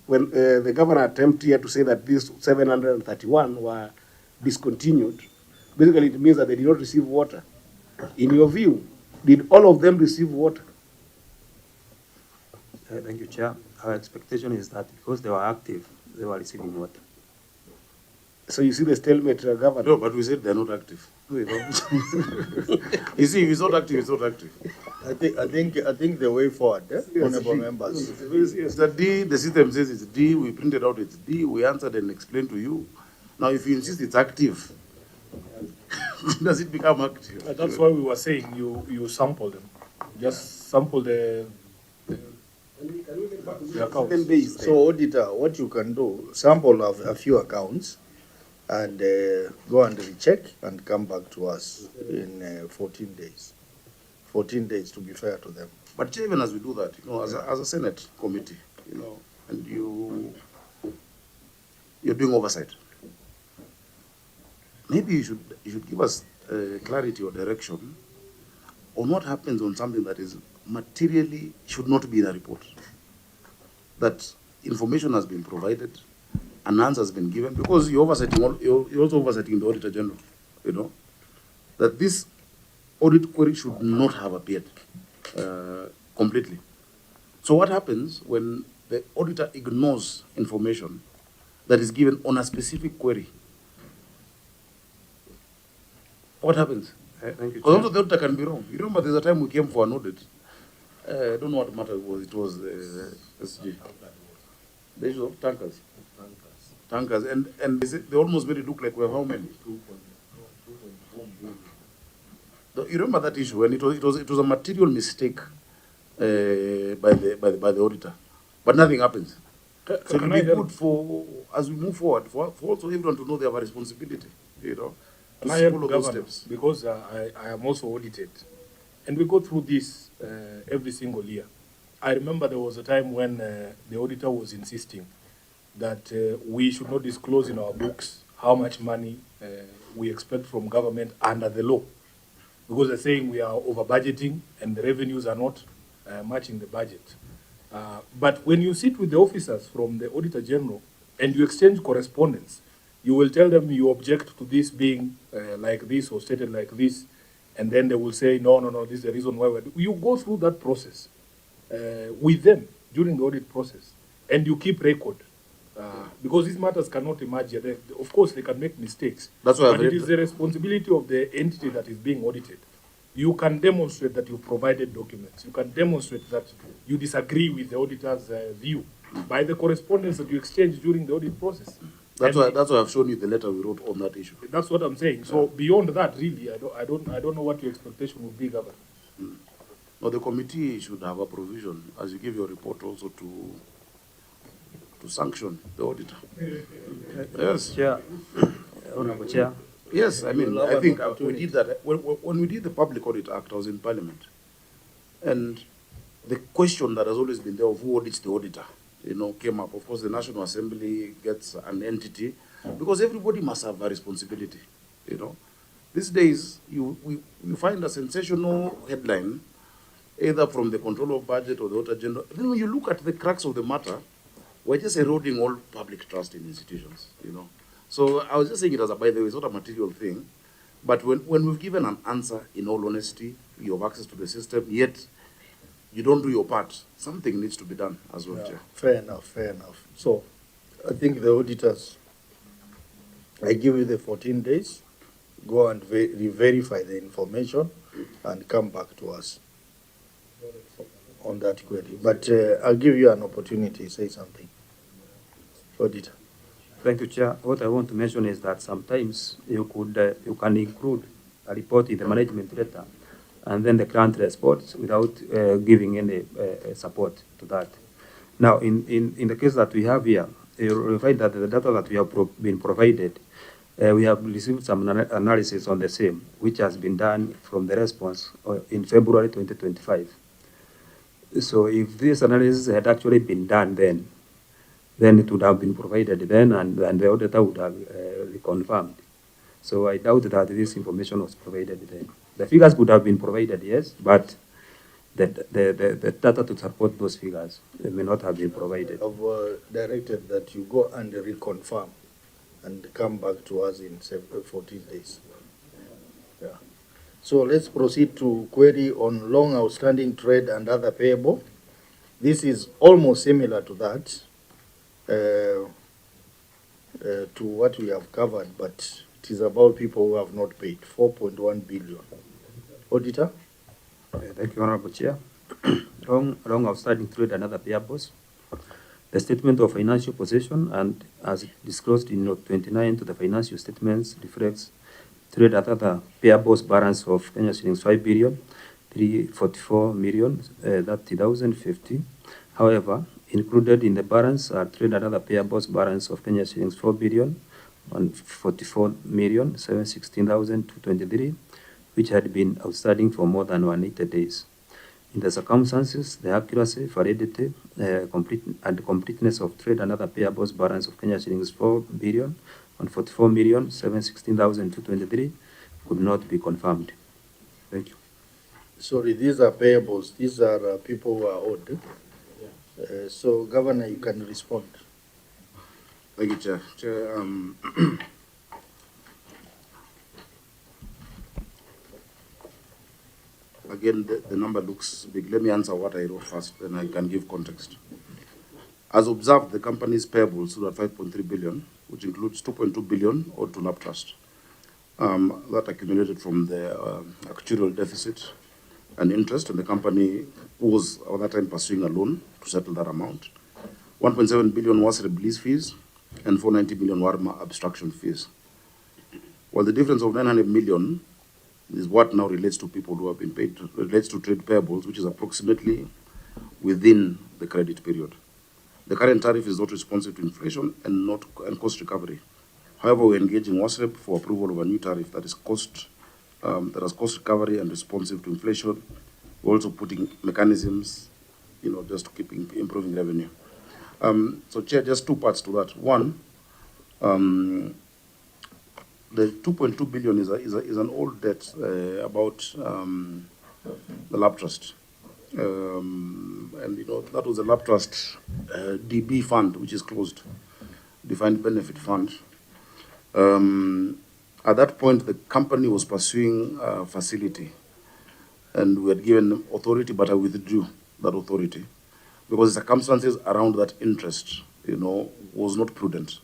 when the governor attempted here to say that these 731 were discontinued, basically it means that they did not receive water. In your view, did all of them receive water? Thank you, Chair. Our expectation is that because they were active, they were receiving water. So you see the stalemate, Governor? No, but we said they're not active. You see, if it's not active, it's not active. I think the way forward, honorable members. Yes, the D, the system says it's D, we printed out it's D, we answered and explained to you. Now, if you insist it's active, does it become active? That's why we were saying you sample them. Just sample the accounts. So, auditor, what you can do, sample of a few accounts and go and recheck and come back to us in 14 days. 14 days to be fair to them. But even as we do that, you know, as a Senate committee, you know, and you're doing oversight, maybe you should give us clarity or direction on what happens on something that is materially should not be in a report. That information has been provided, an answer has been given, because you're also oversighting the Auditor General, you know, that this audit query should not have appeared completely. So what happens when the auditor ignores information that is given on a specific query? What happens? Thank you, Because also the auditor can be wrong. You remember there's a time we came for an audit. I don't know what matter it was. It was SG. The issue of tankers. Tankers. And they almost made it look like we have how many? You remember that issue when it was a material mistake by the auditor, but nothing happens. So it will be good for, as we move forward, for also everyone to know they have a responsibility, you know, to follow those steps. Because I am also audited, and we go through this every single year. I remember there was a time when the auditor was insisting that we should not disclose in our books how much money we expect from government under the law, because they're saying we are over budgeting and the revenues are not matching the budget. But when you sit with the officers from the Auditor General and you exchange correspondence, you will tell them you object to this being like this or stated like this, and then they will say, no, this is the reason why you go through that process with them during the audit process, and you keep record. Because these matters cannot emerge. Of course, they can make mistakes. That's why but it is the responsibility of the entity that is being audited. You can demonstrate that you've provided documents. You can demonstrate that you disagree with the auditor's view by the correspondence that you exchange during the audit process. That's why I've shown you the letter we wrote on that issue. That's what I'm saying. So beyond that, really, I don't know what your expectation would be, Governor. No, the committee should have a provision, as you give your report, also to sanction the auditor. Yes. Chair. Honorable Chair. Yes, I mean, I think we did that. When we did the Public Audit Act, I was in Parliament. And the question that has always been there of who audits the auditor, you know, came up. Of course, the National Assembly gets an entity, because everybody must have a responsibility, you know. These days, you find a sensational headline, either from the Controller of Budget or the Auditor General. Then when you look at the crux of the matter, we're just eroding all public trust in institutions, you know. So I was just saying it as a, by the way, it's not a material thing, but when we've given an answer, in all honesty, you have access to the system, yet you don't do your part, something needs to be done as well, Chair. Fair enough. So I think the auditors, I give you the 14 days, go and re-verify the information and come back to us on that query. But I'll give you an opportunity to say something. Auditor. Thank you, Chair. What I want to mention is that sometimes you can include a report in the management letter, and then the client responds without giving any support to that. Now, in the case that we have here, you will find that the data that we have been provided We have received some analysis on the same, which has been done from the response in February 2025. So if this analysis had actually been done then it would have been provided then, and the auditor would have reconfirmed. So I doubt that this information was provided then. The figures could have been provided, yes, but the data to support those figures may not have been provided. I've directed that you go and reconfirm and come back to us in 14 days. Yeah. So let's proceed to query on long outstanding trade and other payable. This is almost similar to that, to what we have covered, but it is about people who have not paid, 4.1 billion. Auditor? Thank you, Honorable Chair. Long outstanding trade and other payables. The statement of financial position, and as disclosed in note 29 to the financial statements, reflects trade and other payables balance of Kenya shillings 5 billion 344 million 30,050. However, included in the balance are trade and other payables balance of Kenya shillings 4 billion 144 million 716,223, which had been outstanding for more than 180 days. In the circumstances, the accuracy, validity, completeness of trade and other payables balance of Kenya shillings 4 billion 144 million 716,223 could not be confirmed. Thank you. Sorry, these are payables. These are people who are owed. So, Governor, you can respond. Thank you, Chair. Chair, again, the number looks big. Let me answer what I wrote first, then I can give context. As observed, the company's payables stood at 5.3 billion, which includes 2.2 billion owed to NAP Trust. That accumulated from the actuarial deficit and interest, and the company was at that time pursuing a loan to settle that amount. 1.7 billion was release fees, and 490 million were abstraction fees. While the difference of 900 million is what now relates to people who have been paid, relates to trade payables, which is approximately within the credit period. The current tariff is not responsive to inflation and cost recovery. However, we're engaging WASREP for approval of a new tariff that is that has cost recovery and responsive to inflation. We're also putting mechanisms, just to keep improving revenue. So, Chair, just two parts to that. One, the 2.2 billion is an old debt about the lab trust. And that was a lab trust DB fund, which is closed, defined benefit fund. At that point, the company was pursuing a facility, and we had given authority, but I withdrew that authority because the circumstances around that interest, was not prudent.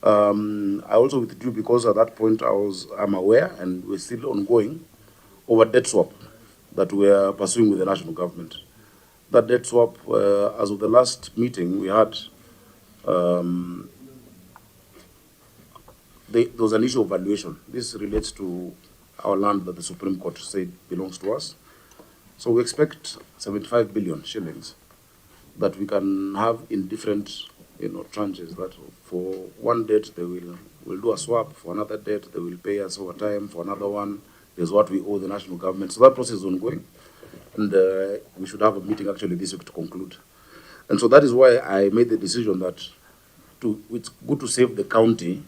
I also withdrew because at that point I'm aware, and we're still ongoing, over debt swap that we are pursuing with the national government. That debt swap, as of the last meeting we had, there was an issue of valuation. This relates to our land that the Supreme Court said belongs to us. So we expect 75 billion shillings that we can have in different tranches, that for one debt they will do a swap, for another debt they will pay us over time, for another one there's what we owe the national government. So that process is ongoing, and we should have a meeting actually this week to conclude. And so that is why I made the decision that it's good to save the county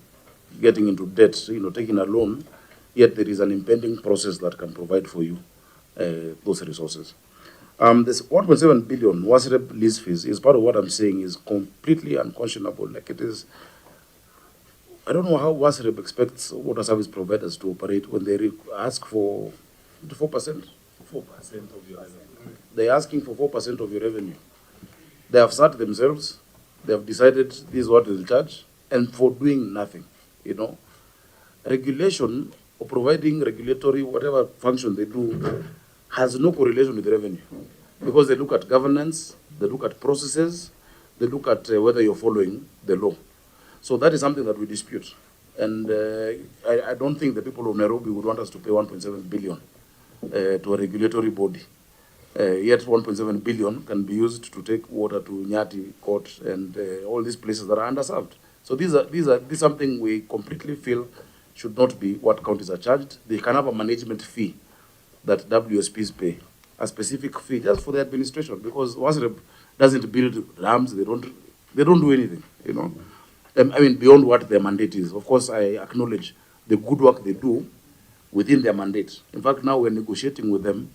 getting into debt, taking a loan, yet there is an impending process that can provide for you those resources. This 1.7 billion WASREP lease fees is part of what I'm saying is completely unconscionable. Like it is, I don't know how WASREP expects water service providers to operate when they ask for 4%. 4% of your revenue. They're asking for 4% of your revenue. They have sat themselves, they have decided this is what they'll charge, and for doing nothing, Regulation or providing regulatory, whatever function they do, has no correlation with revenue, because they look at governance, they look at processes, they look at whether you're following the law. So that is something that we dispute. And I don't think the people of Nairobi would want us to pay 1.7 billion to a regulatory body. Yet 1.7 billion can be used to take water to Nyati Court and all these places that are underserved. So this is something we completely feel should not be what counties are charged. They can have a management fee that WSPs pay, a specific fee just for the administration, because WASREB doesn't build dams, they don't do anything, you know. I mean, beyond what their mandate is. Of course, I acknowledge the good work they do within their mandate. In fact, now we're negotiating with them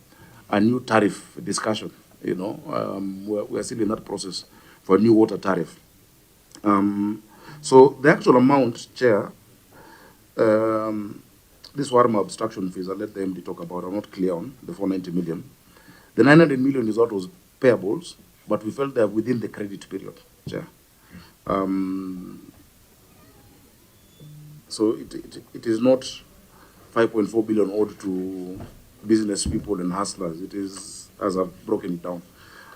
a new tariff discussion, you know. We're still in that process for a new water tariff. So the actual amount, Chair, this Warma obstruction fees, I'll let the MD talk about, I'm not clear on, the 490 million. The 900 million is what was payables, but we felt they're within the credit period, Chair. So it is not 5.4 billion owed to business people and hustlers. It is, as I've broken it down.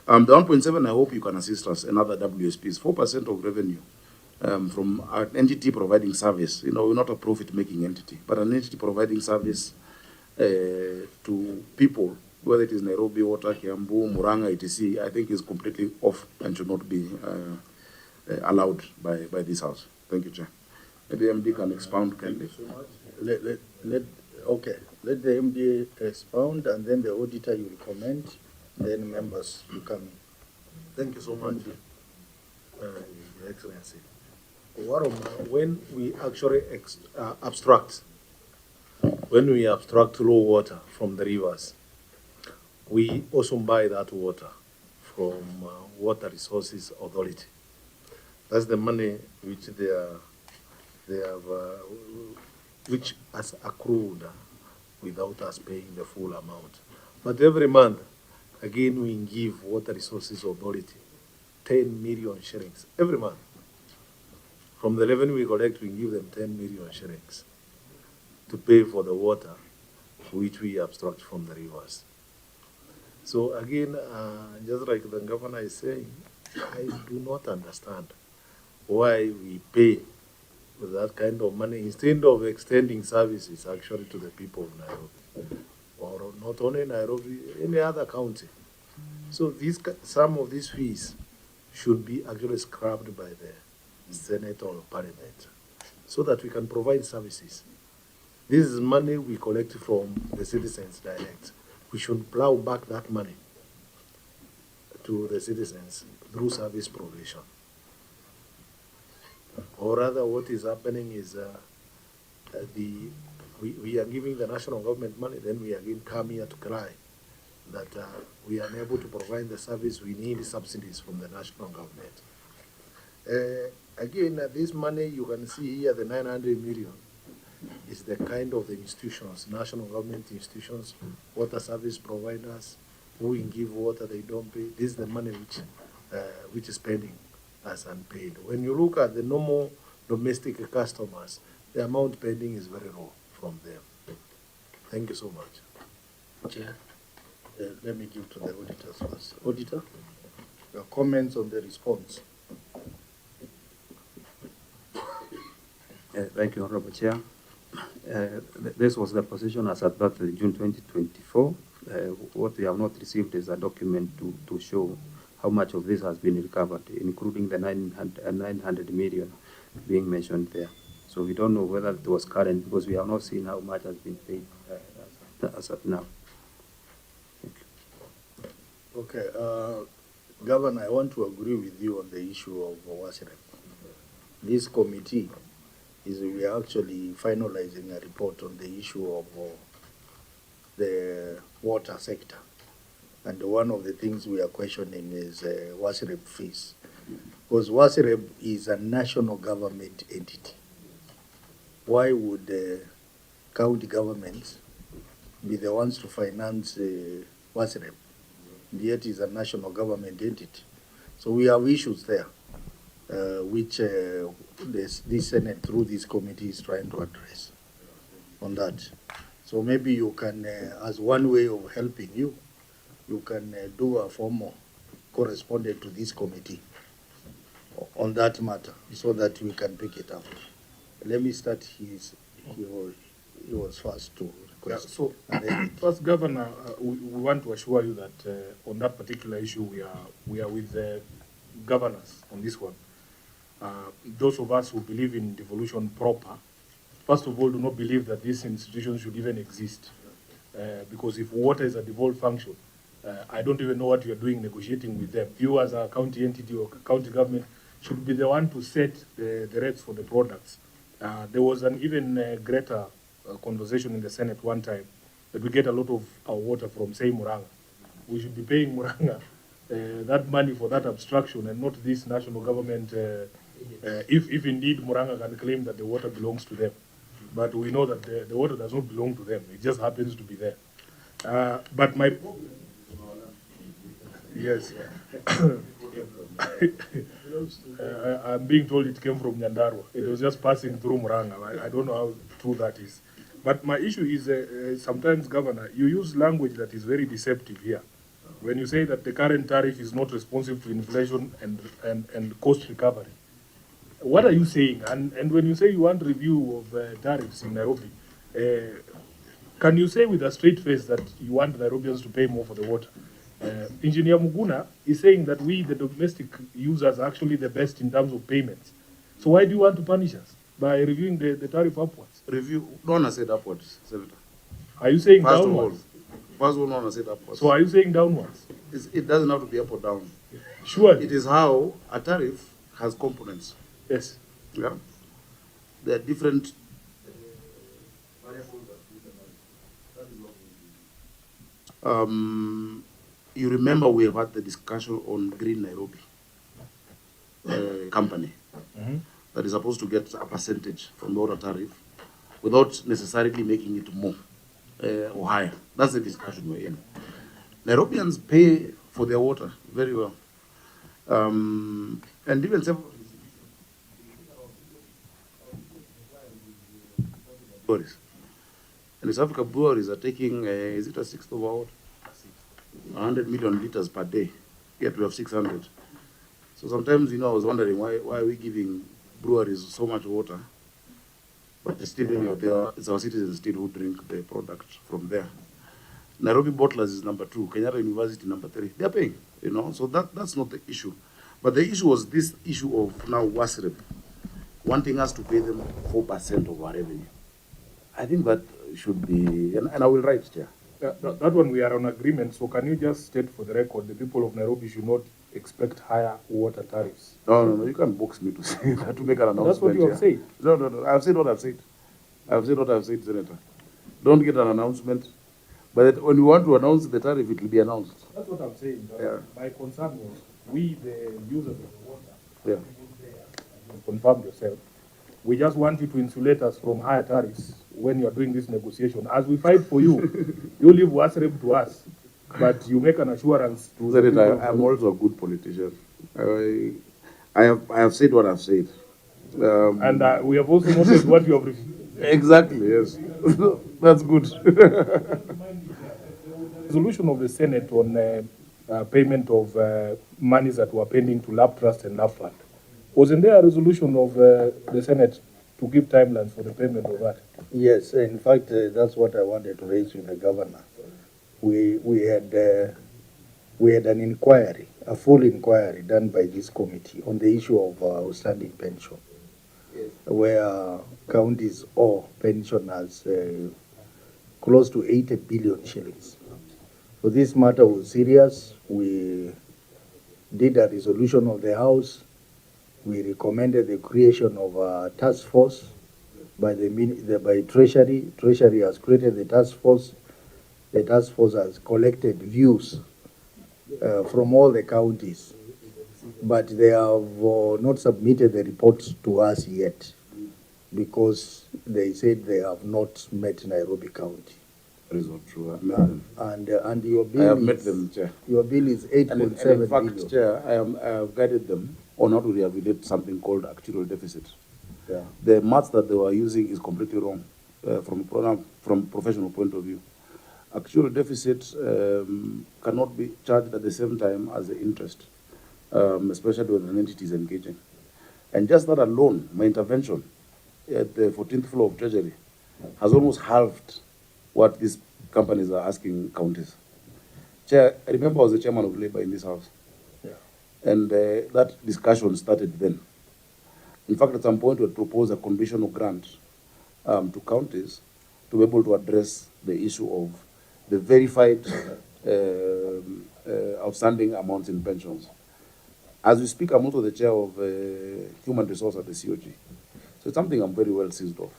The 1.7, I hope you can assist us, another WSPs, 4% of revenue from an entity providing service. You know, we're not a profit-making entity, but an entity providing service to people, whether it is Nairobi, Water, Kiambu, Muranga, etc., I think is completely off and should not be allowed by this House. Thank you, Chair. Maybe MD can expound, can they? Let the MD expound, and then the auditor will comment, then members will come in. Thank you so much, Your Excellency. When we actually abstract raw water from the rivers, we also buy that water from Water Resources Authority. That's the money which which has accrued without us paying the full amount. But every month, again, we give Water Resources Authority 10 million shillings every month. From the revenue we collect, we give them 10 million shillings to pay for the water which we abstract from the rivers. So again, just like the governor is saying, I do not understand why we pay with that kind of money instead of extending services actually to the people of Nairobi, or not only Nairobi, any other county. So some of these fees should be actually scrubbed by the Senate or Parliament so that we can provide services. This is money we collect from the citizens direct. We should plow back that money to the citizens through service provision. Or rather, what is happening is we are giving the national government money, then we again come here to cry that we are unable to provide the service. We need subsidies from the national government. Again, this money you can see here, the 900 million, is the kind of the institutions, national government institutions, water service providers, who give water, they don't pay. This is the money which is pending as unpaid. When you look at the normal domestic customers, the amount pending is very low from them. Thank you so much. Chair, let me give to the auditors first. Auditor, your comments on the response. Thank you, Honorable Chair. This was the position as at that June 2024. What we have not received is a document to show how much of this has been recovered, including the 900 million being mentioned there. So we don't know whether it was current because we have not seen how much has been paid as of now. Thank you. Okay, Governor, I want to agree with you on the issue of WASREB. This committee we are actually finalizing a report on the issue of the water sector. And one of the things we are questioning is WASREB fees. Because WASREB is a national government entity. Why would county governments be the ones to finance WASREB? Yet is a national government entity. So we have issues there, which this Senate through this committee is trying to address on that. So maybe you can, as one way of helping you can do a formal correspondence to this committee on that matter so that we can pick it up. Let me start. He was first to request. Yeah, so first, Governor, we want to assure you that on that particular issue, we are with the governors on this one. those of us who believe in devolution proper, first of all, do not believe that these institutions should even exist. Because if water is a devolved function, I don't even know what you are doing negotiating with them. You as a county entity or county government should be the one to set the rates for the products. There was an even greater conversation in the Senate one time that we get a lot of our water from, say, Muranga. We should be paying Muranga that money for that abstraction and not this national government, if indeed Muranga can claim that the water belongs to them. But we know that the water does not belong to them. It just happens to be there. But my... Yes. I'm being told it came from Nyandarua. It was just passing through Muranga. I don't know how true that is. But my issue is sometimes, Governor, you use language that is very deceptive here. When you say that the current tariff is not responsive to inflation and cost recovery, what are you saying? And when you say you want review of tariffs in Nairobi, can you say with a straight face that you want Nairobians to pay more for the water? Engineer Muguna is saying that we, the domestic users, are actually the best in terms of payments. So why do you want to punish us by reviewing the tariff upwards? Review, no one has said upwards, Senator. Are you saying First downwards? First of all, no one has said upwards. So are you saying downwards? It doesn't have to be up or down. Sure. It is how a tariff has components. Yes. Yeah. There are different. You remember we have had the discussion on Green Nairobi company that is supposed to get a percentage from the water tariff without necessarily making it more or higher. That's the discussion we're in. Nairobians pay for their water very well. And even breweries. And East Africa breweries are taking, is it a sixth of our water? 100 million liters per day, yet we have 600. So sometimes, I was wondering why are we giving breweries so much water, but still, it's our citizens still who drink the product from there. Nairobi bottlers is number 2, Kenyatta University number 3. They're paying, so that's not the issue. But the issue was this issue of now WASREP wanting us to pay them 4% of our revenue. I think that should be, and I will write, Chair. That one we are on agreement, so can you just state for the record, the people of Nairobi should not expect higher water tariffs? No, you can't box me to say that, to make an announcement. That's what you have said. No, I've said what I've said. I've said what I've said, Senator. Don't get an announcement, but when you want to announce the tariff, it will be announced. That's what I'm saying. Yeah. My concern was, we, the users of the water, yeah. Confirm yourself. We just want you to insulate us from higher tariffs when you are doing this negotiation. As we fight for you, you leave WASREP to us, but you make an assurance to Senator, I'm also a good politician. I have said what I've said. And we have also noted what you have refused. Exactly, yes. That's good. Resolution of the Senate on payment of monies that were pending to LAP Trust and LAP Fund. Wasn't there a resolution of the Senate to give timelines for the payment of that? Yes, in fact, that's what I wanted to raise with the governor. We had an inquiry, a full inquiry done by this committee on the issue of outstanding pension, where counties owe pensioners close to 80 billion shillings. So this matter was serious. We did a resolution of the House. We recommended the creation of a task force by Treasury. Treasury has created the task force. The task force has collected views from all the counties, but they have not submitted the reports to us yet because they said they have not met Nairobi County. That is not true. I've met them. And your bill I have met them, Chair. Your bill is 8.7 billion. In fact, Chair, I have guided them on how to rehabilitate something called actual deficit. Yeah. The maths that they were using is completely wrong from professional point of view. Actual deficit cannot be charged at the same time as the interest, especially when an entity is engaging. And just that alone, my intervention at the 14th floor of Treasury has almost halved what these companies are asking counties. Chair, I remember I was the chairman of Labour in this house. Yeah. And that discussion started then. In fact, at some point, we had proposed a conditional grant to counties to be able to address the issue of the verified outstanding amounts in pensions. As we speak, I'm also the chair of human resource at the COG. So it's something I'm very well seized of.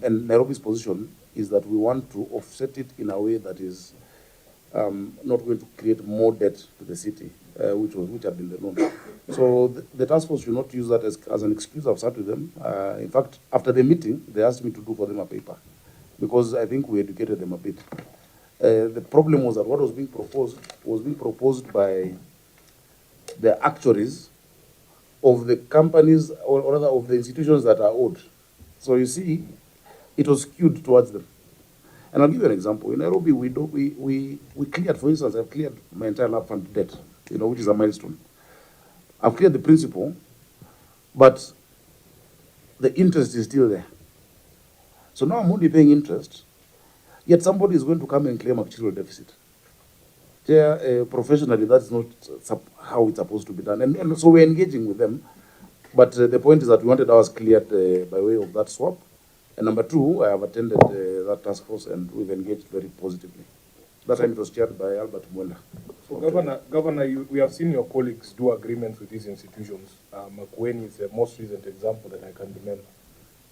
And Nairobi's position is that we want to offset it in a way that is not going to create more debt to the city, which had been the norm. So the task force should not use that as an excuse. I've sat with them. In fact, after the meeting, they asked me to do for them a paper, because I think we educated them a bit. The problem was that what was being proposed by the actuaries of the companies, or rather of the institutions that are owed. So you see, it was skewed towards them. And I'll give you an example. In Nairobi, we cleared, for instance, I've cleared my entire lab fund debt, which is a milestone. I've cleared the principal, but the interest is still there. So now I'm only paying interest, yet somebody is going to come and claim actuarial deficit. Professionally, that's not how it's supposed to be done. And so we're engaging with them. But the point is that we wanted ours cleared by way of that swap. And number two, I have attended that task force and we've engaged very positively. That time it was chaired by Albert Mwenda. So Governor, we have seen your colleagues do agreements with these institutions. Makueni is the most recent example that I can remember.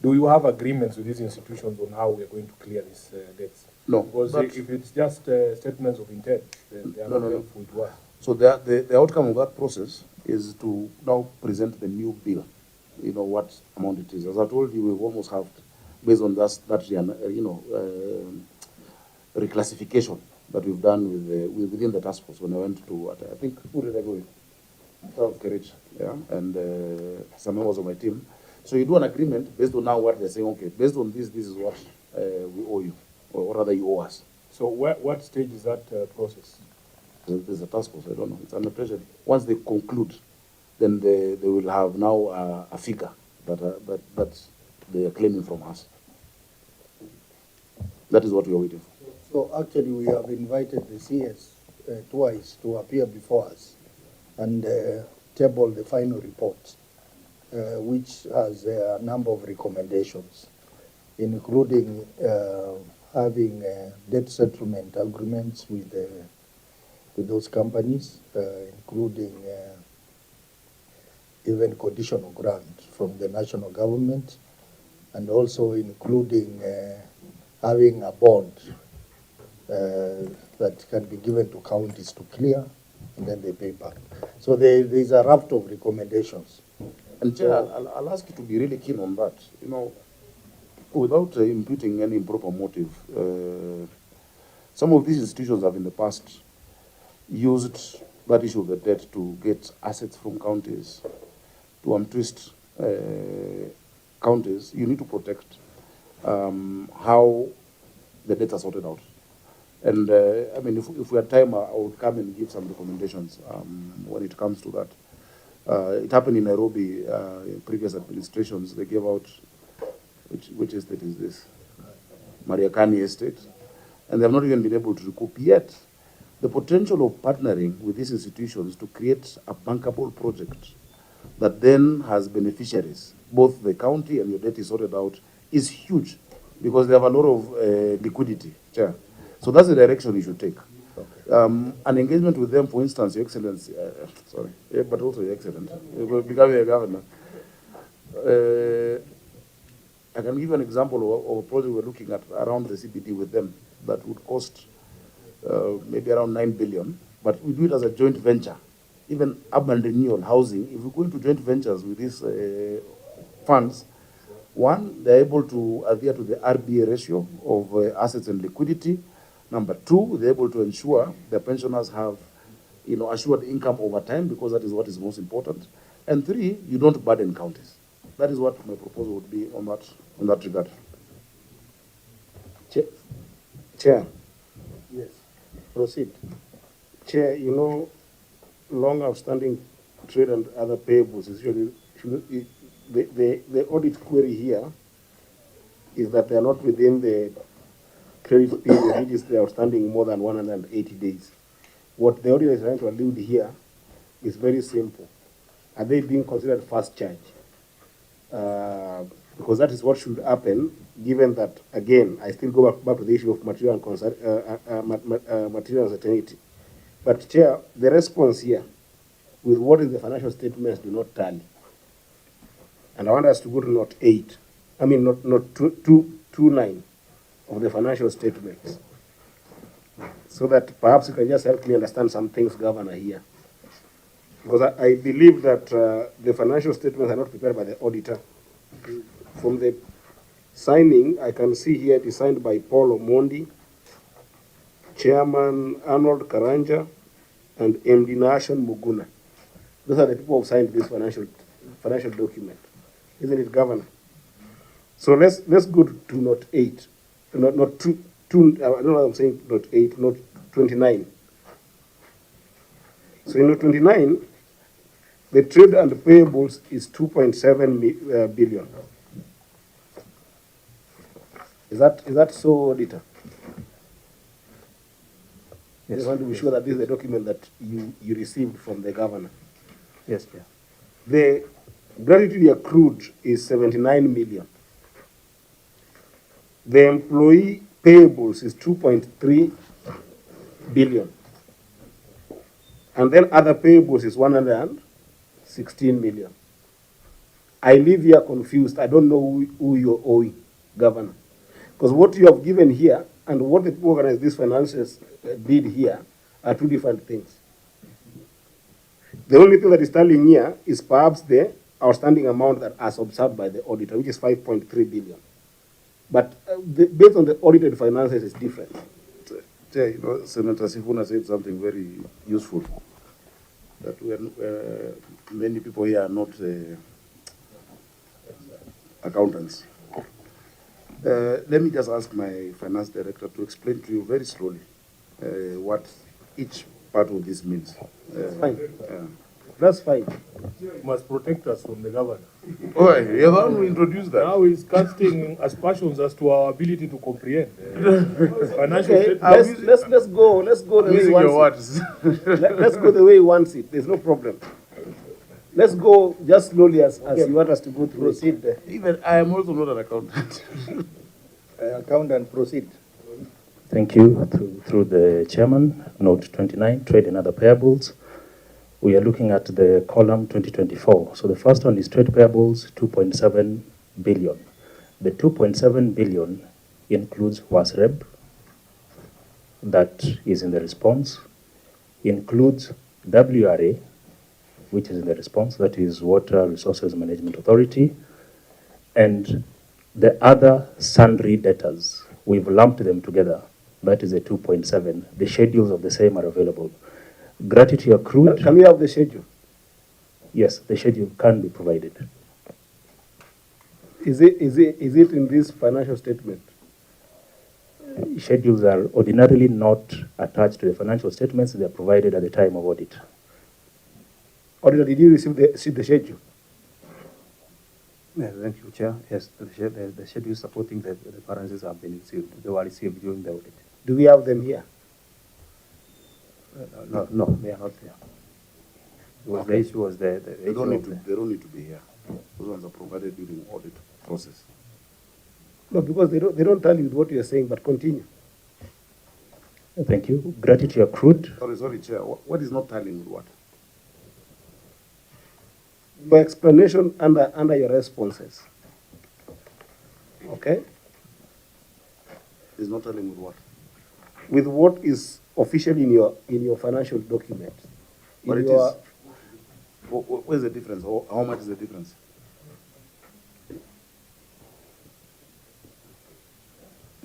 Do you have agreements with these institutions on how we are going to clear these debts? No. Because if it's just statements of intent, then they are not helpful to us. So the outcome of that process is to now present the new bill, what amount it is. As I told you, we've almost halved, based on that reclassification that we've done within the task force. When I went to, I think, who did I go with? South Kerich, yeah, and some members of my team. So you do an agreement based on now what they're saying, okay, based on this is what we owe you, or rather you owe us. So what stage is that process? There's a task force, I don't know, it's under pressure. Once they conclude, then they will have now a figure that they are claiming from us. That is what we are waiting for. So actually we have invited the CS twice to appear before us and table the final report, which has a number of recommendations, including having debt settlement agreements with those companies, including even conditional grant from the national government, and also including having a bond that can be given to counties to clear, and then they pay back. So there is a raft of recommendations. And Chair, I'll ask you to be really keen on that. Without imputing any improper motive, some of these institutions have in the past used that issue of the debt to get assets from counties, to untwist counties. You need to protect how the debts are sorted out. And I mean, if we had time, I would come and give some recommendations when it comes to that. It happened in Nairobi in previous administrations. They gave out, which estate is this? Mariakani Estate. And they have not even been able to recoup yet. The potential of partnering with these institutions to create a bankable project that then has beneficiaries, both the county and your debt is sorted out, is huge because they have a lot of liquidity. Chair. So that's the direction you should take. Okay. An engagement with them, for instance, Your Excellency, but also Your Excellency, becoming a governor. I can give you an example of a project we're looking at around the CBD with them that would cost maybe around 9 billion, but we do it as a joint venture. Even urban renewal, housing, if we go into joint ventures with these funds, one, they're able to adhere to the RBA ratio of assets and liquidity. Number two, they're able to ensure the pensioners have, assured income over time, because that is what is most important. And three, you don't burden counties. That is what my proposal would be on that regard. Chair. Yes. Proceed. Chair, long outstanding trade and other payables is usually the audit query here is that they are not within the credit period, which is the outstanding more than 180 days. What the auditor is trying to allude here is very simple. Are they being considered fast charge? because that is what should happen, given that, again, I still go back to the issue of material material uncertainty. But, Chair, the response here with what is the financial statements do not tally. And I want us to go to note 8, I mean, not 2.9 of the financial statements, so that perhaps you can just help me understand some things, Governor, here. Because I believe that the financial statements are not prepared by the auditor. From the signing, I can see here it is signed by Paul Omondi, Chairman Arnold Karanja, and MD Nation Muguna. Those are the people who signed this financial document, isn't it, Governor? So let's go to note 8, not 2. I don't know what I'm saying. Note 8, note 29. So in note 29, the trade and payables is 2.7 billion. Is that so, Auditor? Yes. I just want to be sure that this is the document that you received from the Governor. Yes, Chair. The gratuity accrued is 79 million. The employee payables is 2.3 billion. And then other payables is 116 million. I leave here confused. I don't know who you're owing, Governor. Because what you have given here and what the people who organize these finances did here are two different things. The only thing that is standing here is perhaps the outstanding amount that as observed by the auditor, which is 5.3 billion. But based on the audited finances, it's different. Chair, you know, Senator Sifuna said something very useful, that many people here are not accountants. Let me just ask my finance director to explain to you very slowly what each part of this means. Fine. That's fine. You must protect us from the governor. Oh, you're the one who introduced that. Now he's casting aspersions as to our ability to comprehend. Financial Okay, statements. let's go the way he wants it. Let's go the way he wants it. There's no problem. Let's go just slowly as you want us to go through. Proceed. Even I am also not an accountant. Accountant, proceed. Thank you. Through the chairman, note 29, trade and other payables. We are looking at the column 2024. So the first one is trade payables, 2.7 billion. The 2.7 billion includes WASREB, that is in the response, includes WRA, which is in the response, that is Water Resources Management Authority, and the other sundry debtors. We've lumped them together. That is a 2.7. The schedules of the same are available. Gratuity accrued. Can we have the schedule? Yes, the schedule can be provided. Is it in this financial statement? Schedules are ordinarily not attached to the financial statements. They are provided at the time of audit. Auditor, did you receive the schedule? Yes, thank you, Chair. Yes, the schedule supporting the balances have been received. They were received during the audit. Do we have them here? No, they are not there. Because Okay. the issue was the They don't need to be here. Those ones are provided during audit process. No, because they don't tell you what you are saying, but continue. Thank you. Gratuity accrued. Sorry, Chair. What is not tallying with what? Your explanation under your responses. Okay? Is not tallying with what? With what is officially in your financial document. But it is. What is the difference? How much is the difference?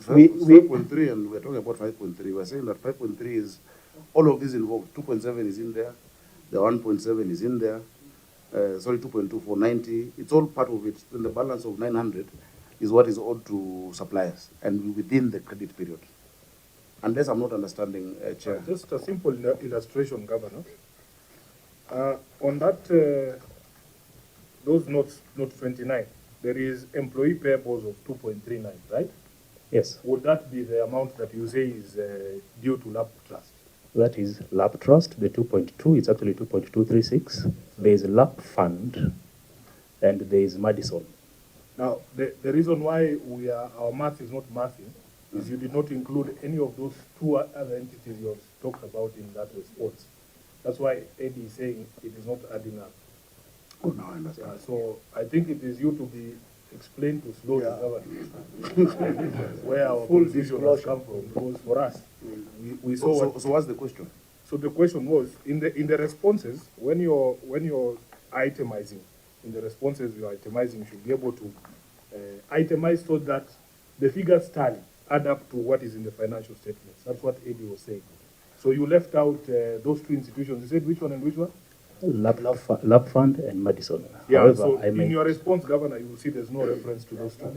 We 5.3 and we're talking about 5.3. We're saying that 5.3 is all of this involved. 2.7 is in there. The 1.7 is in there. 2.2 for 90. It's all part of it. Then the balance of 900 is what is owed to suppliers and within the credit period. Unless I'm not understanding, Chair. Just a simple illustration, Governor. On that, those notes, note 29, there is employee payables of 2.39, right? Yes. Would that be the amount that you say is due to LAP Trust? That is LAP Trust. The 2.2 is actually 2.236. There is LAP Fund, and there is Madison. Now, the reason why our math is not mathing is you did not include any of those two other entities you have talked about in that response. That's why Eddie is saying it is not adding up. Oh, now I understand. So I think it is you to be explained to slowly where our Full confusion has come from. Because for us, we saw what. So what's the question? So the question was in the responses when you're itemizing in the responses you're itemizing, you should be able to itemize so that the figures tally add up to what is in the financial statements. That's what Eddie was saying. So you left out those two institutions. You said which one and which one? Lab Fund and Madison. Yeah. However, So I in your response, Governor, you will see there's no reference to those two.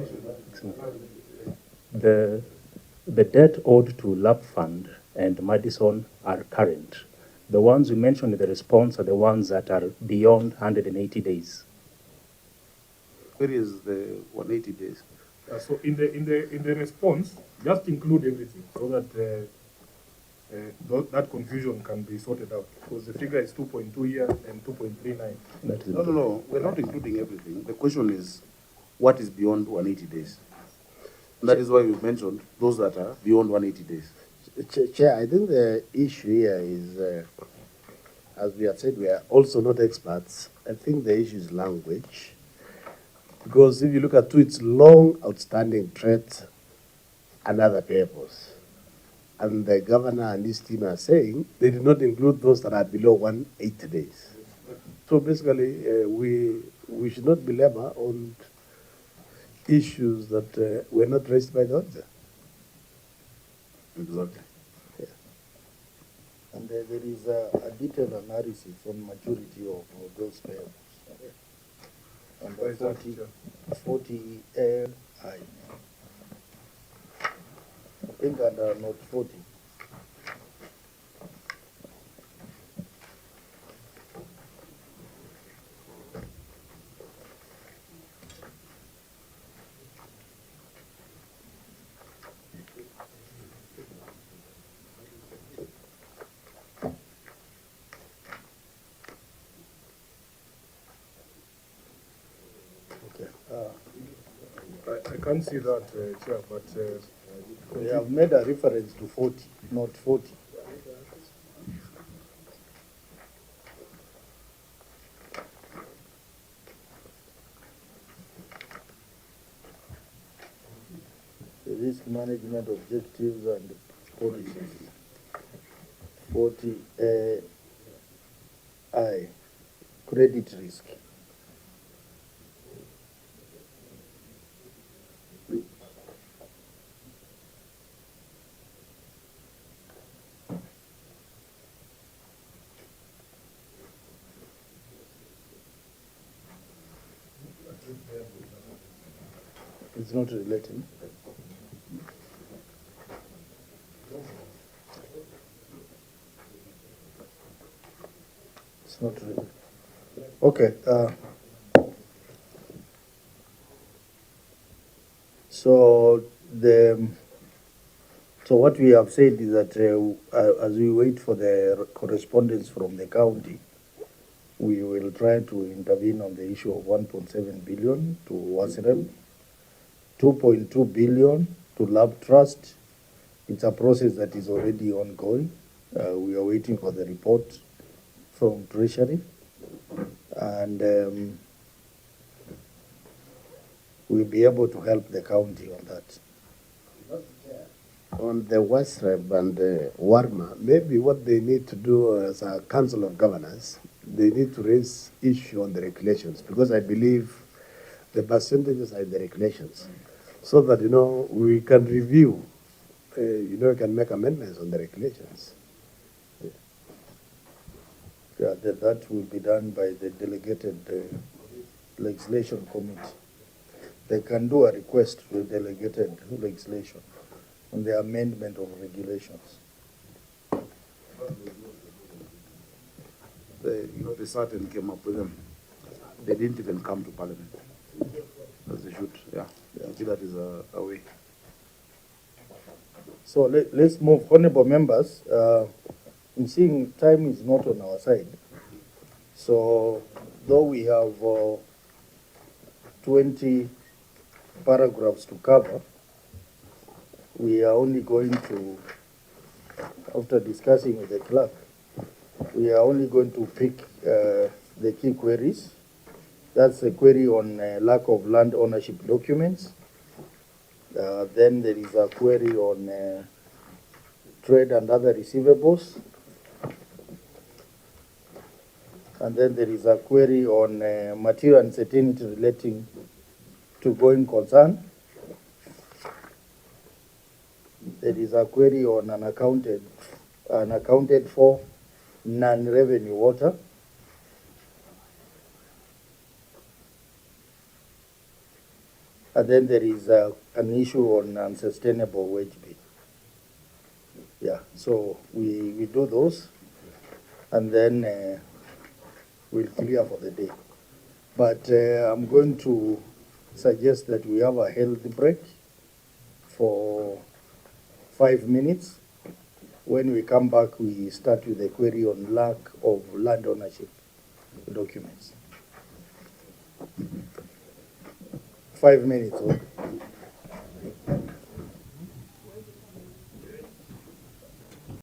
the debt owed to Lab Fund and Madison are current. The ones we mentioned in the response are the ones that are beyond 180 days. Where is the 180 days? So in the response, just include everything so that that confusion can be sorted out, because the figure is 2.2 here and 2.39. No, we're not including everything. The question is, what is beyond 180 days? And that is why we mentioned those that are beyond 180 days. Chair, I think the issue here is, as we have said, we are also not experts. I think the issue is language. Because if you look at two, it's long outstanding threats and other papers. And the governor and his team are saying they did not include those that are below 180 days. So basically, we should not belabor on issues that were not raised by the auditor. Exactly. Yeah. And there is a detailed analysis on maturity of those payables. And the 40 I think under note 40. I can't see that, Chair, but we have made a reference to 40, not 40. The risk management objectives and policies. 40 I, credit risk. It's not relating. It's not related. Okay. So what we have said is that as we wait for the correspondence from the county, we will try to intervene on the issue of 1.7 billion to WASREM, 2.2 billion to Lab Trust. It's a process that is already ongoing. We are waiting for the report from Treasury, and we'll be able to help the county on that. On the WASREB and the WARMA, maybe what they need to do as a Council of Governors, they need to raise issue on the regulations, because I believe the percentages are in the regulations, so that, we can review, we can make amendments on the regulations. Yeah, that will be done by the delegated legislation committee. They can do a request to the delegated legislation on the amendment of regulations. The certain came up with them. They didn't even come to Parliament, as they should. Yeah. Maybe that is a way. So let's move, honorable members. In seeing time is not on our side, so though we have 20 paragraphs to cover. We are only going to, after discussing with the clerk, we are only going to pick the key queries. That's a query on lack of land ownership documents. Then there is a query on trade and other receivables. And then there is a query on material uncertainty relating to going concern. There is a query on unaccounted for non-revenue water. And then there is an issue on unsustainable wage bill. Yeah, so we do those, and then we'll clear for the day. But I'm going to suggest that we have a healthy break for 5 minutes. When we come back, we start with a query on lack of land ownership documents. 5 minutes. Okay?